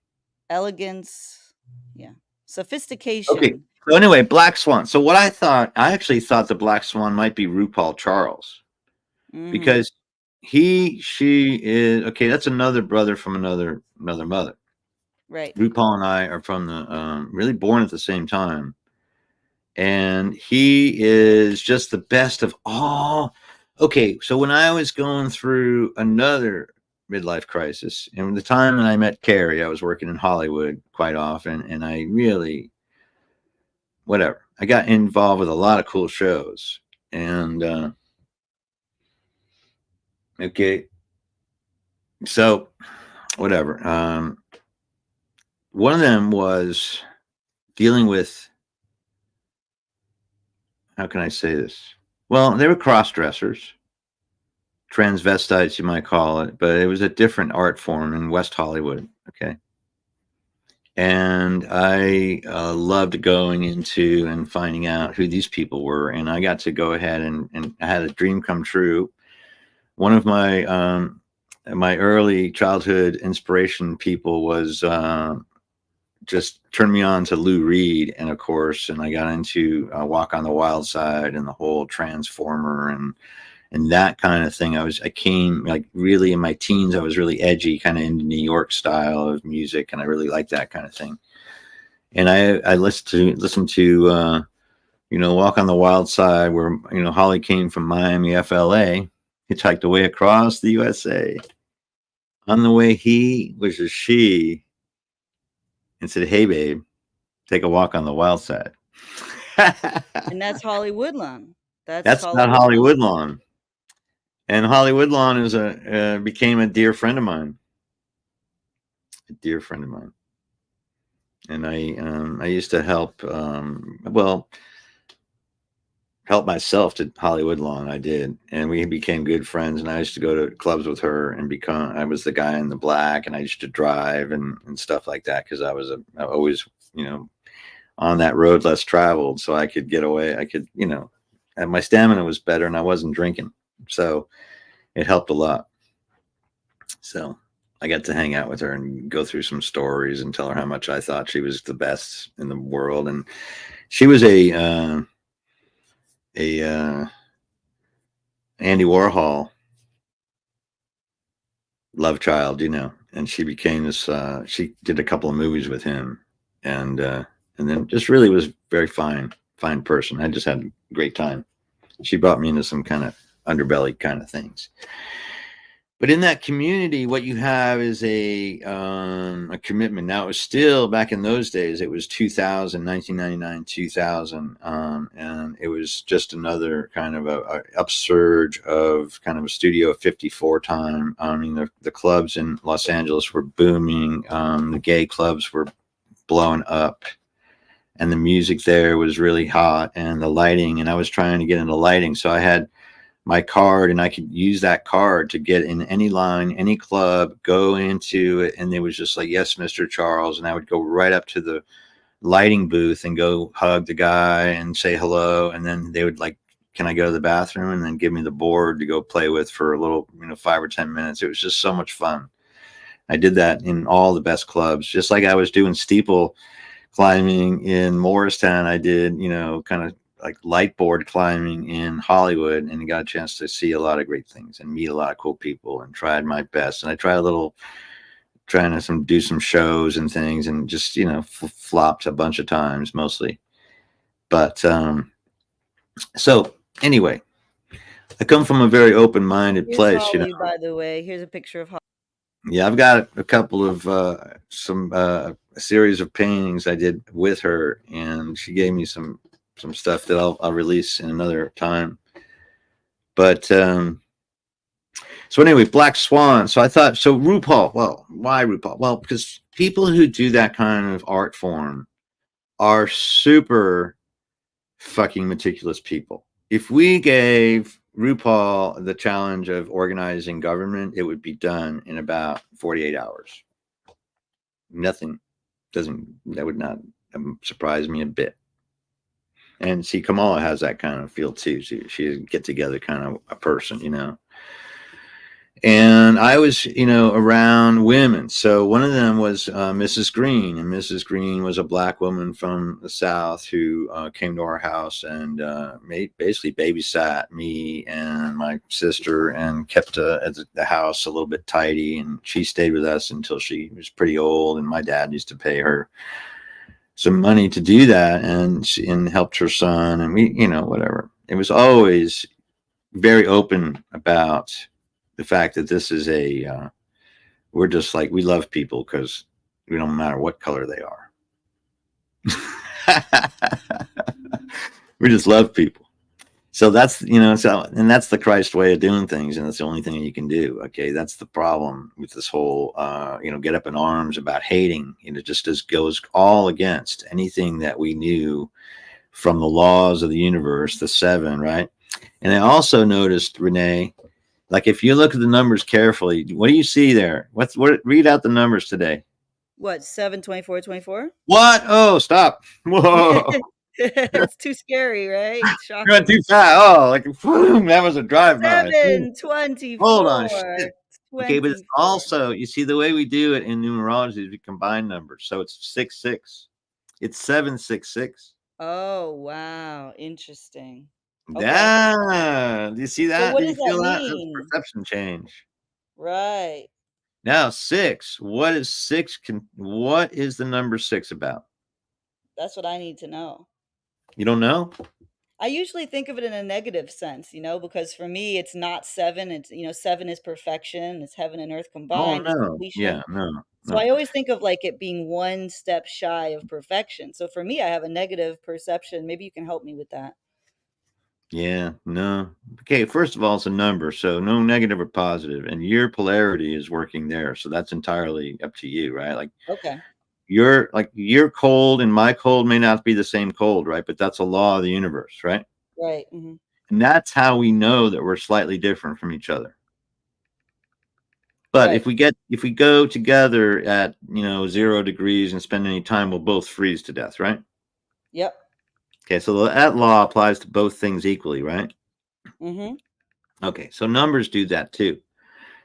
B: Elegance. Yeah. Sophistication.
A: Okay. So anyway, Black Swan. So what I actually thought the Black Swan might be RuPaul Charles. Because she is okay. That's another brother from another mother.
B: Right.
A: RuPaul and I are from the really born at the same time. And he is just the best of all. Okay, so when I was going through another midlife crisis, and the time that I met Carrie, I was working in Hollywood quite often, and I really, I got involved with a lot of cool shows. And okay, so whatever. One of them was dealing with, how can I say this? Well, they were cross-dressers, transvestites, you might call it, but it was a different art form in West Hollywood. Okay. And I loved going into and finding out who these people were. And I got to go ahead and I had a dream come true. One of my my early childhood inspiration people was just turned me on to Lou Reed, and of course, and I got into Walk on the Wild Side and the whole Transformer and that kind of thing. I came like really in my teens. I was really edgy, kind of into New York style of music, and I really liked that kind of thing. And I listened to Walk on the Wild Side, where Holly came from Miami, FLA, hitchhiked away across the USA. On the way, he was a she. And said, "Hey, babe, take a walk on the wild side."
B: And that's Holly Woodlawn.
A: That's not Holly Woodlawn. And Holly Woodlawn is became a dear friend of mine. A dear friend of mine. And I used to help. Well, help myself to Hollywood lawn. I did, and we became good friends. And I used to go to clubs with her and become. I was the guy in the black, and I used to drive and stuff like that because I always, on that road less traveled, so I could get away. I could, and my stamina was better, and I wasn't drinking, so it helped a lot. So I got to hang out with her and go through some stories and tell her how much I thought she was the best in the world, and she was a Andy Warhol love child, and she became this. She did a couple of movies with him, and then just really was very fine person. I just had a great time. She brought me into some kind of underbelly kind of things. But in that community, what you have is a commitment. Now, it was still back in those days. It was 1999, 2000, and it was just another kind of a upsurge of kind of a Studio 54 time. I mean, the clubs in Los Angeles were booming. The gay clubs were blowing up, and the music there was really hot, and the lighting. And I was trying to get into lighting, so I had my card, and I could use that card to get in any line, any club, go into it. And it was just like, yes, Mr. Charles. And I would go right up to the lighting booth and go hug the guy and say hello. And then they would like, can I go to the bathroom? And then give me the board to go play with for a little, 5 or 10 minutes. It was just so much fun. I did that in all the best clubs, just like I was doing steeple climbing in Morristown. I did, kind of like light board climbing in Hollywood, and got a chance to see a lot of great things and meet a lot of cool people, and tried my best. And I tried trying to do some shows and things, and just, flopped a bunch of times mostly. But, so anyway, I come from a very open-minded place,
B: Holly, by the way, here's a picture of Holly.
A: Yeah, I've got a couple of a series of paintings I did with her, and she gave me some stuff that I'll release in another time. But so anyway, Black Swan. So I thought, so RuPaul. Well, why RuPaul? Well, because people who do that kind of art form are super fucking meticulous people. If we gave RuPaul the challenge of organizing government, it would be done in about 48 hours. That would not surprise me a bit. And see, Kamala has that kind of feel too. She's a get together kind of a person, And I was, around women. So one of them was Mrs. Green, and Mrs. Green was a black woman from the South who came to our house and basically babysat me and my sister and kept the house a little bit tidy. And she stayed with us until she was pretty old, and my dad used to pay her some money to do that, and helped her son, and we, whatever. It was always very open about the fact that this is we're just like, we love people because we don't matter what color they are. We just love people. So that's, and that's the Christ way of doing things. And that's the only thing you can do. Okay. That's the problem with this whole, get up in arms about hating. It just goes all against anything that we knew from the laws of the universe, the 7, right? And I also noticed, Renee, like if you look at the numbers carefully, what do you see there? Read out the numbers today.
B: What, 7, 24, 24?
A: What? Oh, stop. Whoa.
B: It's too scary, right?
A: You went too fast. Oh, like boom, that was a drive-by.
B: 7, 24.
A: Hold on. Shit. Okay, but it's also, you see, the way we do it in numerology is we combine numbers. So it's 666. It's 766.
B: Oh, wow. Interesting. Okay.
A: Yeah. Do you see that?
B: So what
A: do
B: does
A: you feel
B: that
A: that?
B: mean?
A: That's perception change.
B: Right.
A: Now, 6. What is 6? What is the number 6 about?
B: That's what I need to know.
A: You don't know?
B: I usually think of it in a negative sense, because for me, it's not 7. It's, 7 is perfection. It's heaven and earth combined.
A: Oh,
B: It's
A: no.
B: completion.
A: Yeah, no.
B: So I always think of like it being one step shy of perfection. So for me, I have a negative perception. Maybe you can help me with that.
A: Yeah, no. Okay, first of all, it's a number, so no negative or positive, and your polarity is working there. So that's entirely up to you, right? Like,
B: okay.
A: Your cold and my cold may not be the same cold, right? But that's a law of the universe, right?
B: Right. Hmm.
A: And that's how we know that we're slightly different from each other. But
B: Right.
A: if we go together at 0 degrees and spend any time, we'll both freeze to death, right?
B: Yep.
A: Okay, so that law applies to both things equally, right?
B: Hmm.
A: Okay, so numbers do that too.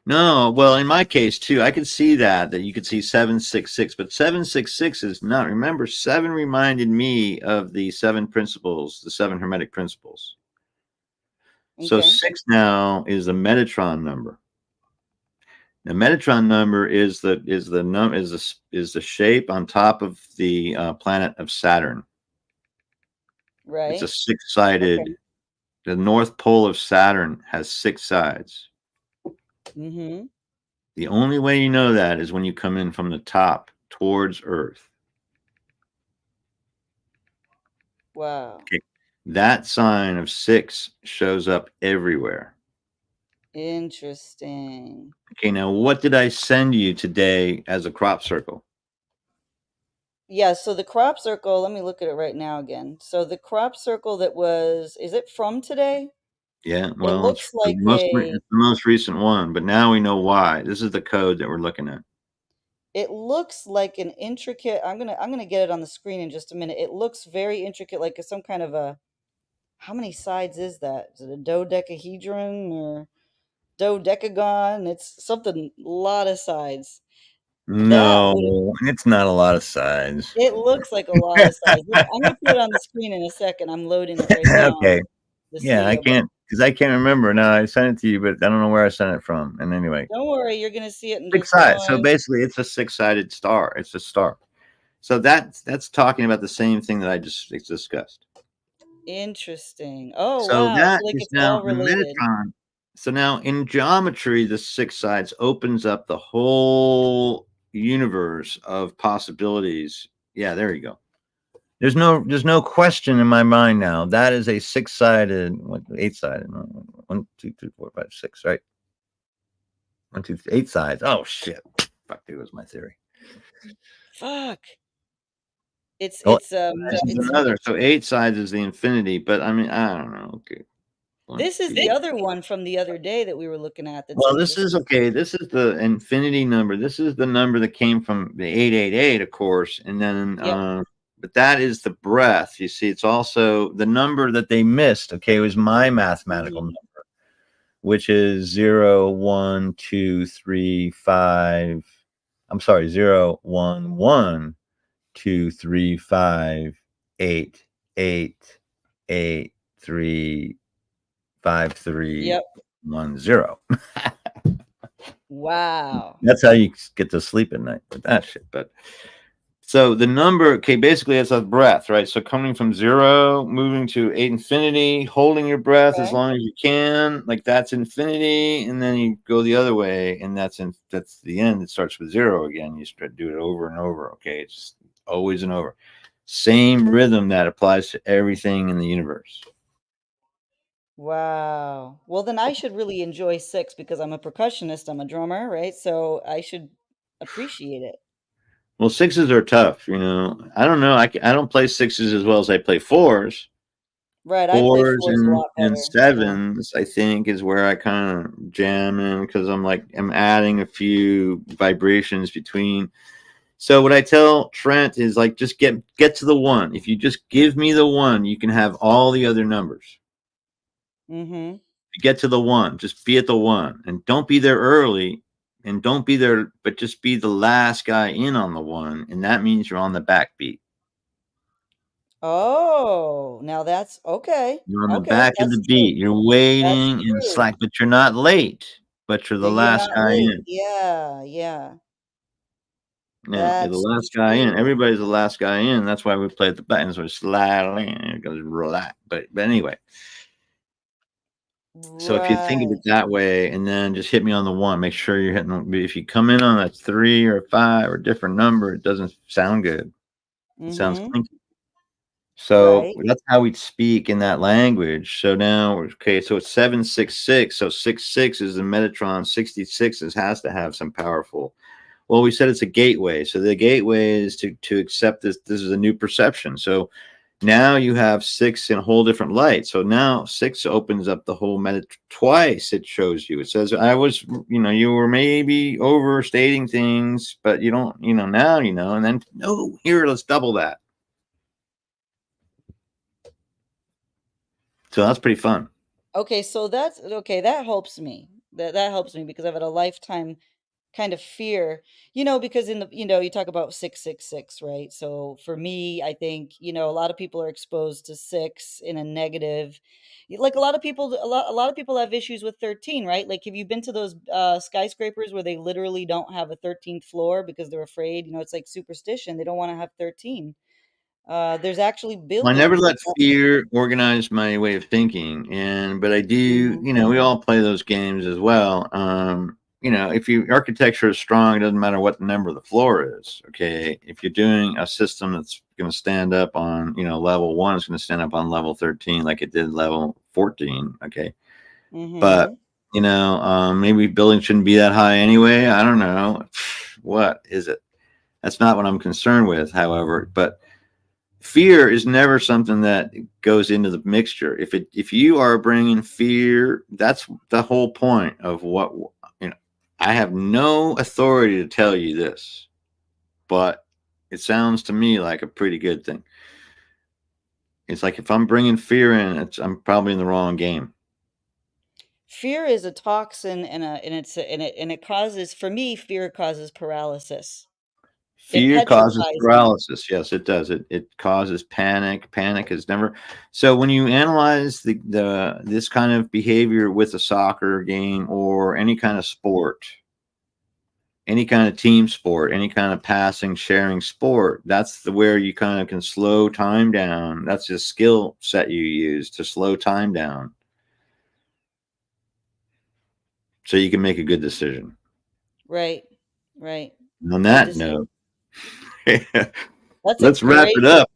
A: No, well, in my case too, I could see that you could see 766, but 766 is not. Remember, 7 reminded me of the 7 principles, the 7 hermetic principles. So
B: Okay.
A: 6 now is the Metatron number. The Metatron number is the shape on top of the planet of Saturn. It's a
B: Right.
A: 6-sided.
B: Okay.
A: The North Pole of Saturn has 6 sides.
B: Hmm.
A: The only way you know that is when you come in from the top towards Earth.
B: Wow.
A: Okay. That sign of 6 shows up everywhere.
B: Interesting.
A: Okay, now what did I send you today as a crop circle?
B: Yeah, so the crop circle, let me look at it right now again. So the crop circle that is it from today?
A: Yeah,
B: It
A: well,
B: looks like
A: it's the most recent one, but now we know why. This is the code that we're looking at.
B: an intricate, I'm gonna get it on the screen in just a minute. It looks very intricate, like some kind of a, how many sides is that? Is it a dodecahedron or dodecagon? It's something, a lot of sides. That would
A: No, it's not a lot of sides.
B: It looks like a lot of sides. I'm gonna put it on the screen in a second. I'm loading it right now,
A: Okay.
B: the
A: Yeah, I
B: studio, but
A: can't because I can't remember. No, I sent it to you, but I don't know where I sent it from. And anyway,
B: don't worry, you're gonna see it in
A: 6
B: just
A: sides. So
B: one.
A: basically, it's a 6-sided star. It's a star. So that's talking about the same thing that I just discussed.
B: Interesting. Oh,
A: So
B: wow.
A: that
B: So, like,
A: is
B: it's
A: now
B: all
A: the
B: related.
A: Metatron. So now in geometry, the 6 sides opens up the whole universe of possibilities. Yeah, there you go. There's no question in my mind now. That is a 6-sided, 8-sided. 1, 2, 3, 4, 5, 6, right? 1, 2, 8 sides. Oh shit! Fuck, it was my theory.
B: Fuck.
A: Oh,
B: It's
A: this is another. So 8 sides is the infinity, but I mean, I don't know. Okay, 1,
B: this is
A: 2.
B: the other one from the other day that we were looking at that's
A: Well, this is
B: interesting.
A: okay. This is the infinity number. This is the number that came from the 888, of course, and then
B: Yep.
A: but that is the breath. You see, it's also the number that they missed. Okay, it was my mathematical
B: Mhm.
A: number, which is 0, 1, 2, 3, 5. I'm sorry, 0, 1, 1, 2, 3, 5, 8, 8, 8, 3, 5, 3,
B: Yep.
A: 1, 0.
B: Wow.
A: That's how you get to sleep at night with that shit. But so the number, okay, basically it's a breath, right? So coming from 0, moving to 8 infinity, holding your breath as
B: Okay.
A: long as you can, like that's infinity, and then you go the other way, and that's the end. It starts with 0 again. You start do it over and over. Okay, it's always and over. Same rhythm that applies to everything in the universe.
B: Wow. Well, then I should really enjoy 6 because I'm a percussionist, I'm a drummer, right? So I should appreciate it.
A: Well, 6s are tough, you know. I don't know. I don't play 6s as well as I play 4s.
B: Right, I play
A: 4s
B: 4s a lot
A: and
B: better. Yeah.
A: 7s, I think, is where I kind of jam in because I'm adding a few vibrations between. So what I tell Trent is like just get to the 1. If you just give me the 1, you can have all the other numbers.
B: Mhm.
A: Get to the 1, just be at the 1, and don't be there early, and don't be there, but just be the last guy in on the 1, and that means you're on the backbeat.
B: Oh, now that's okay.
A: You're on the
B: Okay,
A: back of the
B: that's true.
A: beat. You're
B: That's
A: waiting in
B: true.
A: slack, but you're not late. But you're the
B: That you're
A: last
B: not
A: guy
B: late.
A: in.
B: Yeah, yeah.
A: Yeah, you're the
B: That's
A: last guy in.
B: true.
A: Everybody's the last guy in. That's why we play the buttons. We slide in. It goes relax. But anyway, so if you think of it
B: Right.
A: that way, and then just hit me on the 1, make sure you're hitting. If you come in on a 3 or a 5 or a different number, it doesn't sound good. It sounds
B: Mhm.
A: clinky. So
B: Right.
A: that's how we speak in that language. So now, okay, so it's 766. So 66 is the Metatron. 66 has to have some powerful. Well, we said it's a gateway. So the gateway is to accept this. This is a new perception. So Now you have 6 in a whole different light. So now 6 opens up the whole meta twice. It shows you. It says, I was, you were maybe overstating things, but you don't, now, and then, no, here, let's double that. So that's pretty fun.
B: Okay, so that's okay. That helps me. That helps me because I've had a lifetime kind of fear, because in the, you talk about 666, right? So for me, I think, a lot of people are exposed to 6 in a negative. Like a lot of people have issues with 13, right? Like, have you been to those skyscrapers where they literally don't have a 13th floor because they're afraid, it's like superstition. They don't want to have 13. There's actually
A: I never
B: buildings that
A: let fear organize my way of thinking, but I do.
B: Mhm.
A: We all play those games as well. If your architecture is strong, it doesn't matter what the number of the floor is. Okay, if you're doing a system that's going to stand up on, level 1, it's going to stand up on level 13, like it did level 14. Okay, but maybe building shouldn't be that high anyway. I don't know. What is it? That's not what I'm concerned with. However, but fear is never something that goes into the mixture. If you are bringing fear, that's the whole point of what, I have no authority to tell you this, but it sounds to me like a pretty good thing. It's like, if I'm bringing fear in, I'm probably in the wrong game.
B: Fear is a toxin, and it causes, for me, fear causes paralysis. It
A: Fear causes
B: petrifies me.
A: paralysis. Yes, it does. It causes panic. Panic is never. So when you analyze the this kind of behavior with a soccer game or any kind of sport, any kind of team sport, any kind of passing, sharing sport, that's where you kind of can slow time down. That's the skill set you use to slow time down, so you can make a good decision.
B: Right. Right.
A: On
B: Good
A: that
B: decision.
A: note,
B: That's a
A: let's wrap
B: great
A: it up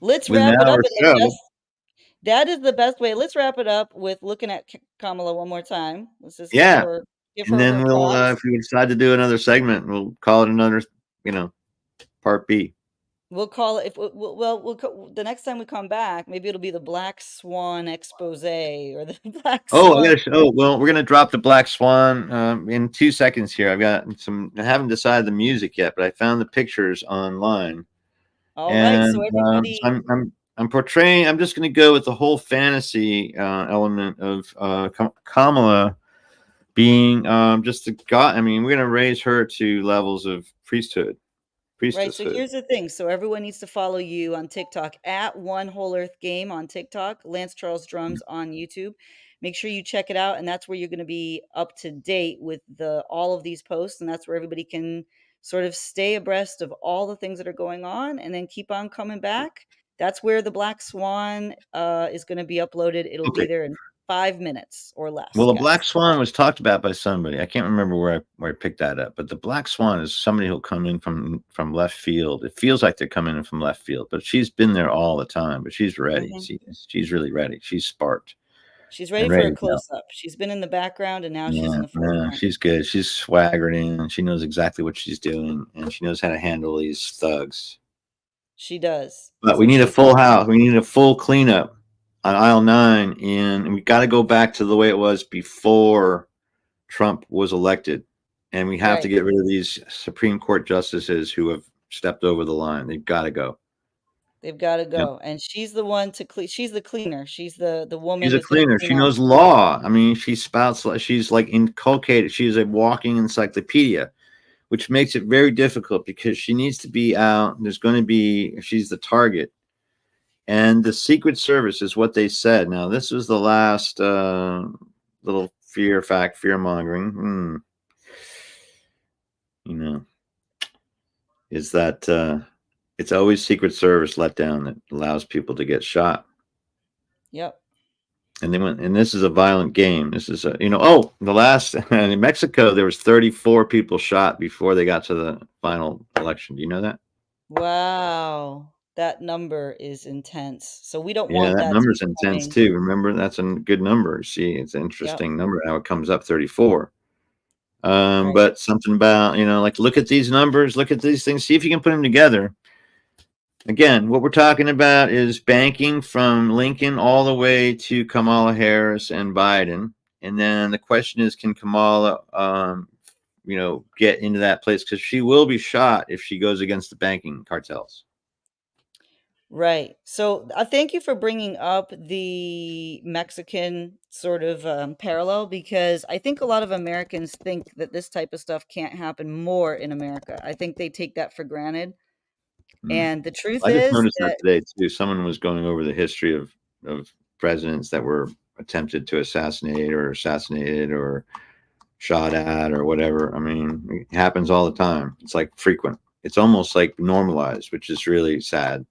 B: let's
A: with an
B: wrap it up
A: hour
B: in the
A: show.
B: best that is the best way. Let's wrap it up with looking at Kamala one more time. Let's just
A: Yeah.
B: give
A: And
B: her
A: then
B: her
A: we'll,
B: props.
A: if we decide to do another segment, we'll call it another, part B.
B: We'll call it, if the next time we come back, maybe it'll be the Black Swan expose or the Black Swan.
A: Well, we're gonna drop the Black Swan in 2 seconds here. I haven't decided the music yet, but I found the pictures online,
B: All right,
A: and
B: so everybody,
A: I'm portraying. I'm just gonna go with the whole fantasy element of Kamala being just a god. I mean, we're gonna raise her to levels of
B: right, so
A: priestesshood.
B: here's the thing. So everyone needs to follow you on TikTok at WholEarth Game on TikTok, Lance Charles Drums on YouTube. Make sure you check it out, and that's where you're going to be up to date with all of these posts, and that's where everybody can sort of stay abreast of all the things that are going on, and then keep on coming back. That's where the Black Swan is going to be uploaded. It'll be
A: Okay.
B: there in 5 minutes or less,
A: Well, the
B: guys.
A: Black Swan was talked about by somebody. I can't remember where I picked that up, but the Black Swan is somebody who'll come in from left field. It feels like they're coming in from left field, but she's been there all the time. But she's ready. She's really ready. She's sparked
B: She's
A: and
B: ready for
A: ready
B: a
A: to go.
B: close-up. She's been in the background, and now she's in
A: Yeah,
B: the
A: no,
B: forefront.
A: she's good. She's swaggering, and she knows exactly what she's doing, and she knows how to handle these thugs.
B: She does.
A: But we
B: So
A: need a
B: she's
A: full house. We need a full cleanup on aisle 9, and we got to go back to the way it was before Trump was elected, and we have to
B: right.
A: get rid of these Supreme Court justices who have stepped over the line. They've got to go.
B: They've got to
A: Yep.
B: go, and she's the one to clean. She's the cleaner. She's the woman
A: She's a
B: that's going to
A: cleaner.
B: clean
A: She
B: up.
A: knows law. I mean, she spouts like she's like inculcated. She's a walking encyclopedia, which makes it very difficult because she needs to be out. There's going to be, she's the target. And the Secret Service is what they said. Now, this was the last little fear mongering. Is that it's always Secret Service letdown that allows people to get shot.
B: Yep.
A: And they went, and this is a violent game. This is the last in Mexico, there was 34 people shot before they got to the final election. Do you know that?
B: Wow, that number is intense. So we don't
A: Yeah,
B: want
A: that
B: that to
A: number's
B: be
A: intense
B: coming.
A: too. Remember, that's a good number. See, it's an
B: Yep.
A: interesting number how it comes up 34.
B: Right.
A: But something about, like, look at these numbers, look at these things, see if you can put them together. Again, what we're talking about is banking from Lincoln all the way to Kamala Harris and Biden. And then the question is, can Kamala, get into that place? Because she will be shot if she goes against the banking cartels.
B: Right. So thank you for bringing up the Mexican sort of parallel, because I think a lot of Americans think that this type of stuff can't happen more in America. I think they take that for granted. And the truth
A: I just
B: is
A: noticed that
B: that,
A: today too. Someone was going over the history of presidents that were attempted to assassinate or assassinated or shot at or whatever. I mean, it happens all the time. It's like frequent. It's almost like normalized, which is really sad.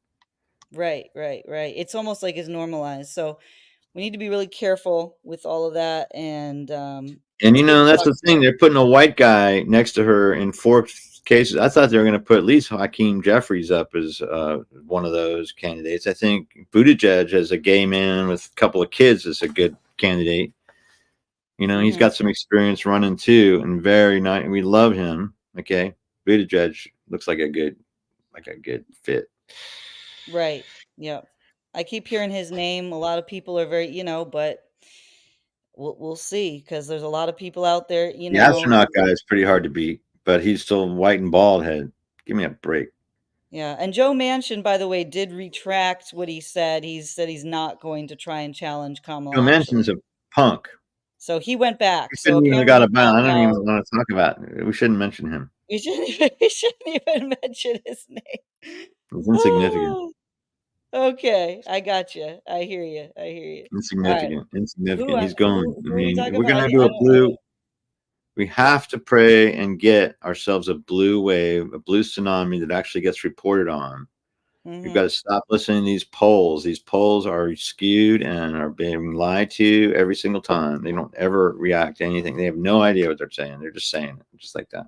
B: right, right, right. It's almost like it's normalized. So we need to be really careful with all of that. And
A: And
B: it's good to
A: that's
B: talk
A: the thing.
B: about.
A: They're putting a white guy next to her in 4 cases. I thought they were going to put at least Hakeem Jeffries up as one of those candidates. I think Buttigieg, as a gay man with a couple of kids, is a good candidate. He's got some experience running too, and very nice. We love him. Okay, Buttigieg looks like a good fit.
B: Right. Yeah. I keep hearing his name. A lot of people are very, but we'll see, because there's a lot of people out there,
A: The astronaut guy is pretty hard to beat, but he's still white and bald head. Give me a break.
B: Yeah. And Joe Manchin, by the way, did retract what he said. He said he's not going to try and challenge Kamala,
A: Joe
B: actually.
A: Manchin's a punk.
B: So he went back.
A: We
B: So
A: shouldn't even have
B: apparently
A: got
B: he
A: a ban.
B: found
A: I don't
B: out.
A: even want to talk about it. We shouldn't mention him.
B: We shouldn't even mention his name.
A: It's insignificant.
B: Okay, I got you. I hear you. I hear you. All right.
A: Insignificant. He's going. I
B: Who are we
A: mean,
B: talking
A: we're
B: about?
A: gonna do a blue. We have to pray and get ourselves a blue wave, a blue tsunami that actually gets reported on. We've got to stop listening to these polls. These polls are skewed and are being lied to every single time. They don't ever react to anything. They have no idea what they're saying. They're just saying it, just like that.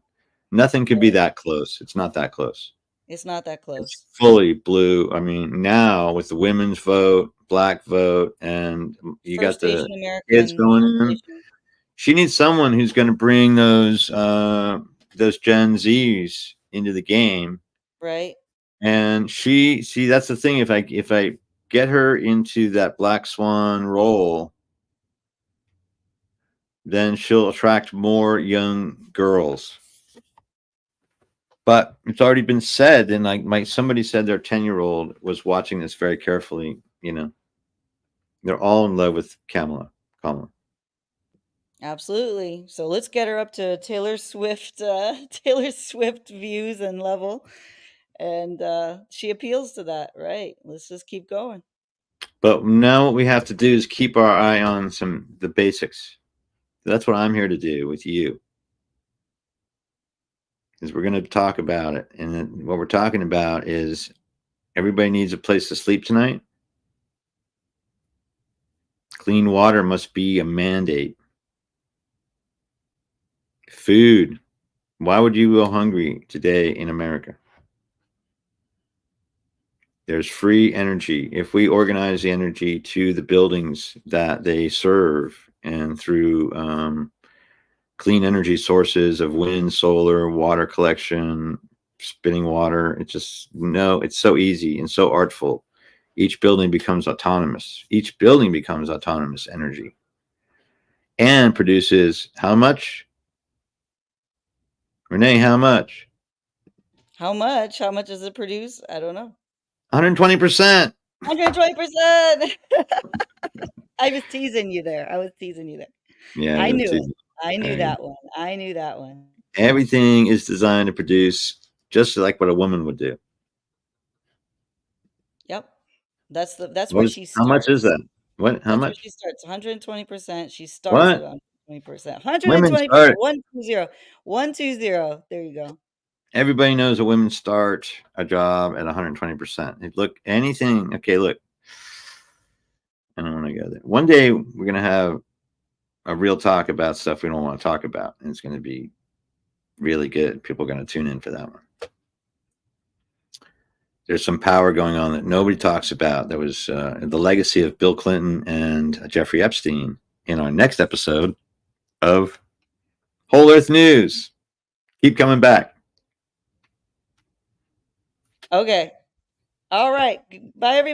A: Nothing could be that close. It's not that close.
B: It's not that
A: It's
B: close.
A: fully blue. I mean, now with the women's vote, black vote, and you got
B: First
A: the
B: Asian
A: kids
B: American
A: going in.
B: population.
A: She needs someone who's going to bring those Gen Zs into the game.
B: Right.
A: And see, that's the thing. If I get her into that black swan role, then she'll attract more young girls. But it's already been said, and like somebody said, their 10-year-old was watching this very carefully. They're all in love with Kamala.
B: Absolutely. So let's get her up to Taylor Swift, Taylor Swift views and level. And she appeals to that, right? Let's just keep going.
A: But now what we have to do is keep our eye on the basics. That's what I'm here to do with you. Is we're going to talk about it, and then what we're talking about is everybody needs a place to sleep tonight. Clean water must be a mandate. Food. Why would you go hungry today in America? There's free energy. If we organize the energy to the buildings that they serve, and through clean energy sources of wind, solar, water collection, spinning water, it's so easy and so artful. Each building becomes autonomous. Each building becomes autonomous energy and produces how much? Renee, how much?
B: How much? How much does it produce? I don't know.
A: 120%.
B: 120%. I was teasing you there.
A: Yeah,
B: I
A: you're
B: knew it.
A: too.
B: I knew that one. I knew that one.
A: Everything is designed to produce just like what a woman would do.
B: Yep. That's where she
A: How much is
B: starts.
A: that? What? How
B: That's where
A: much?
B: she starts. 120%. She starts at
A: What?
B: 120%.
A: Women
B: 120%.
A: start.
B: 120. 120. There you go.
A: Everybody knows that women start a job at 120%. Look, anything. Okay, look. I don't want to go there. One day we're going to have a real talk about stuff we don't want to talk about, and it's going to be really good. People are going to tune in for that one. There's some power going on that nobody talks about. There was the legacy of Bill Clinton and Jeffrey Epstein in our next episode of Whole Earth News. Keep coming back.
B: Okay. All right. Bye, everybody.